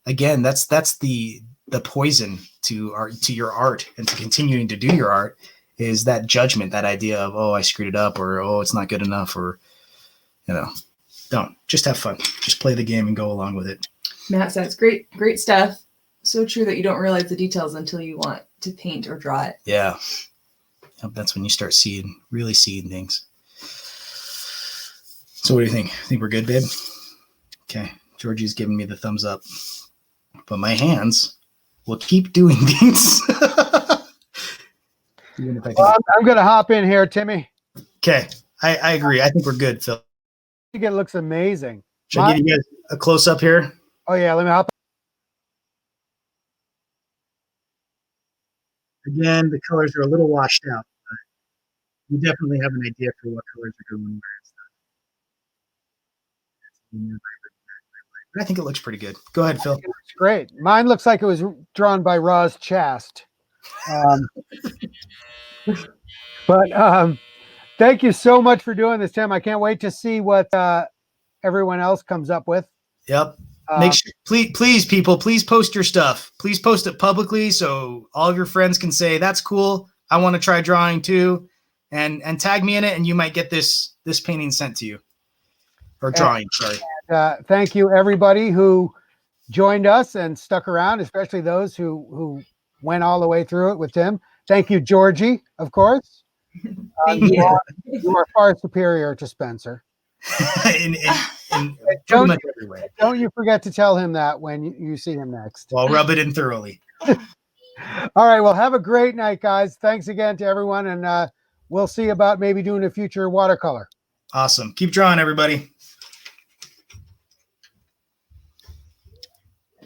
the poison to your art and to continuing to do your art is that judgment, that idea of, oh, I screwed it up, or, oh, it's not good enough, or, don't. Just have fun. Just play the game and go along with it. Matt says, great stuff. So true that you don't realize the details until you want to paint or draw it. Yeah. That's when you start really seeing things. So what do you think? Think we're good, babe? Okay. Georgie's giving me the thumbs up. But my hands will keep doing things. Well, I'm going to hop in here, Timmy. Okay. I agree. I think we're good, Phil. I think it looks amazing. Should I give you guys a close-up here? Oh, yeah. Let me hop. Again, the colors are a little washed out, but you definitely have an idea for what colors are going where. I think it looks pretty good. Go ahead, Phil. It's great. Mine looks like it was drawn by Roz Chast. But thank you so much for doing this, Tim. I can't wait to see what everyone else comes up with. Yep. Make sure, please, people, please post your stuff. Please post it publicly so all of your friends can say, that's cool. I want to try drawing too. And tag me in it, and you might get this painting sent to you. Or drawing, sorry. Thank you, everybody who joined us and stuck around, especially those who went all the way through it with Tim. Thank you, Georgie, of course. Thank you. You are far superior to Spencer. in pretty much every way. Don't you forget to tell him that when you see him next. Well, rub it in thoroughly. All right. Well, have a great night, guys. Thanks again to everyone. And we'll see about maybe doing a future watercolor. Awesome. Keep drawing, everybody.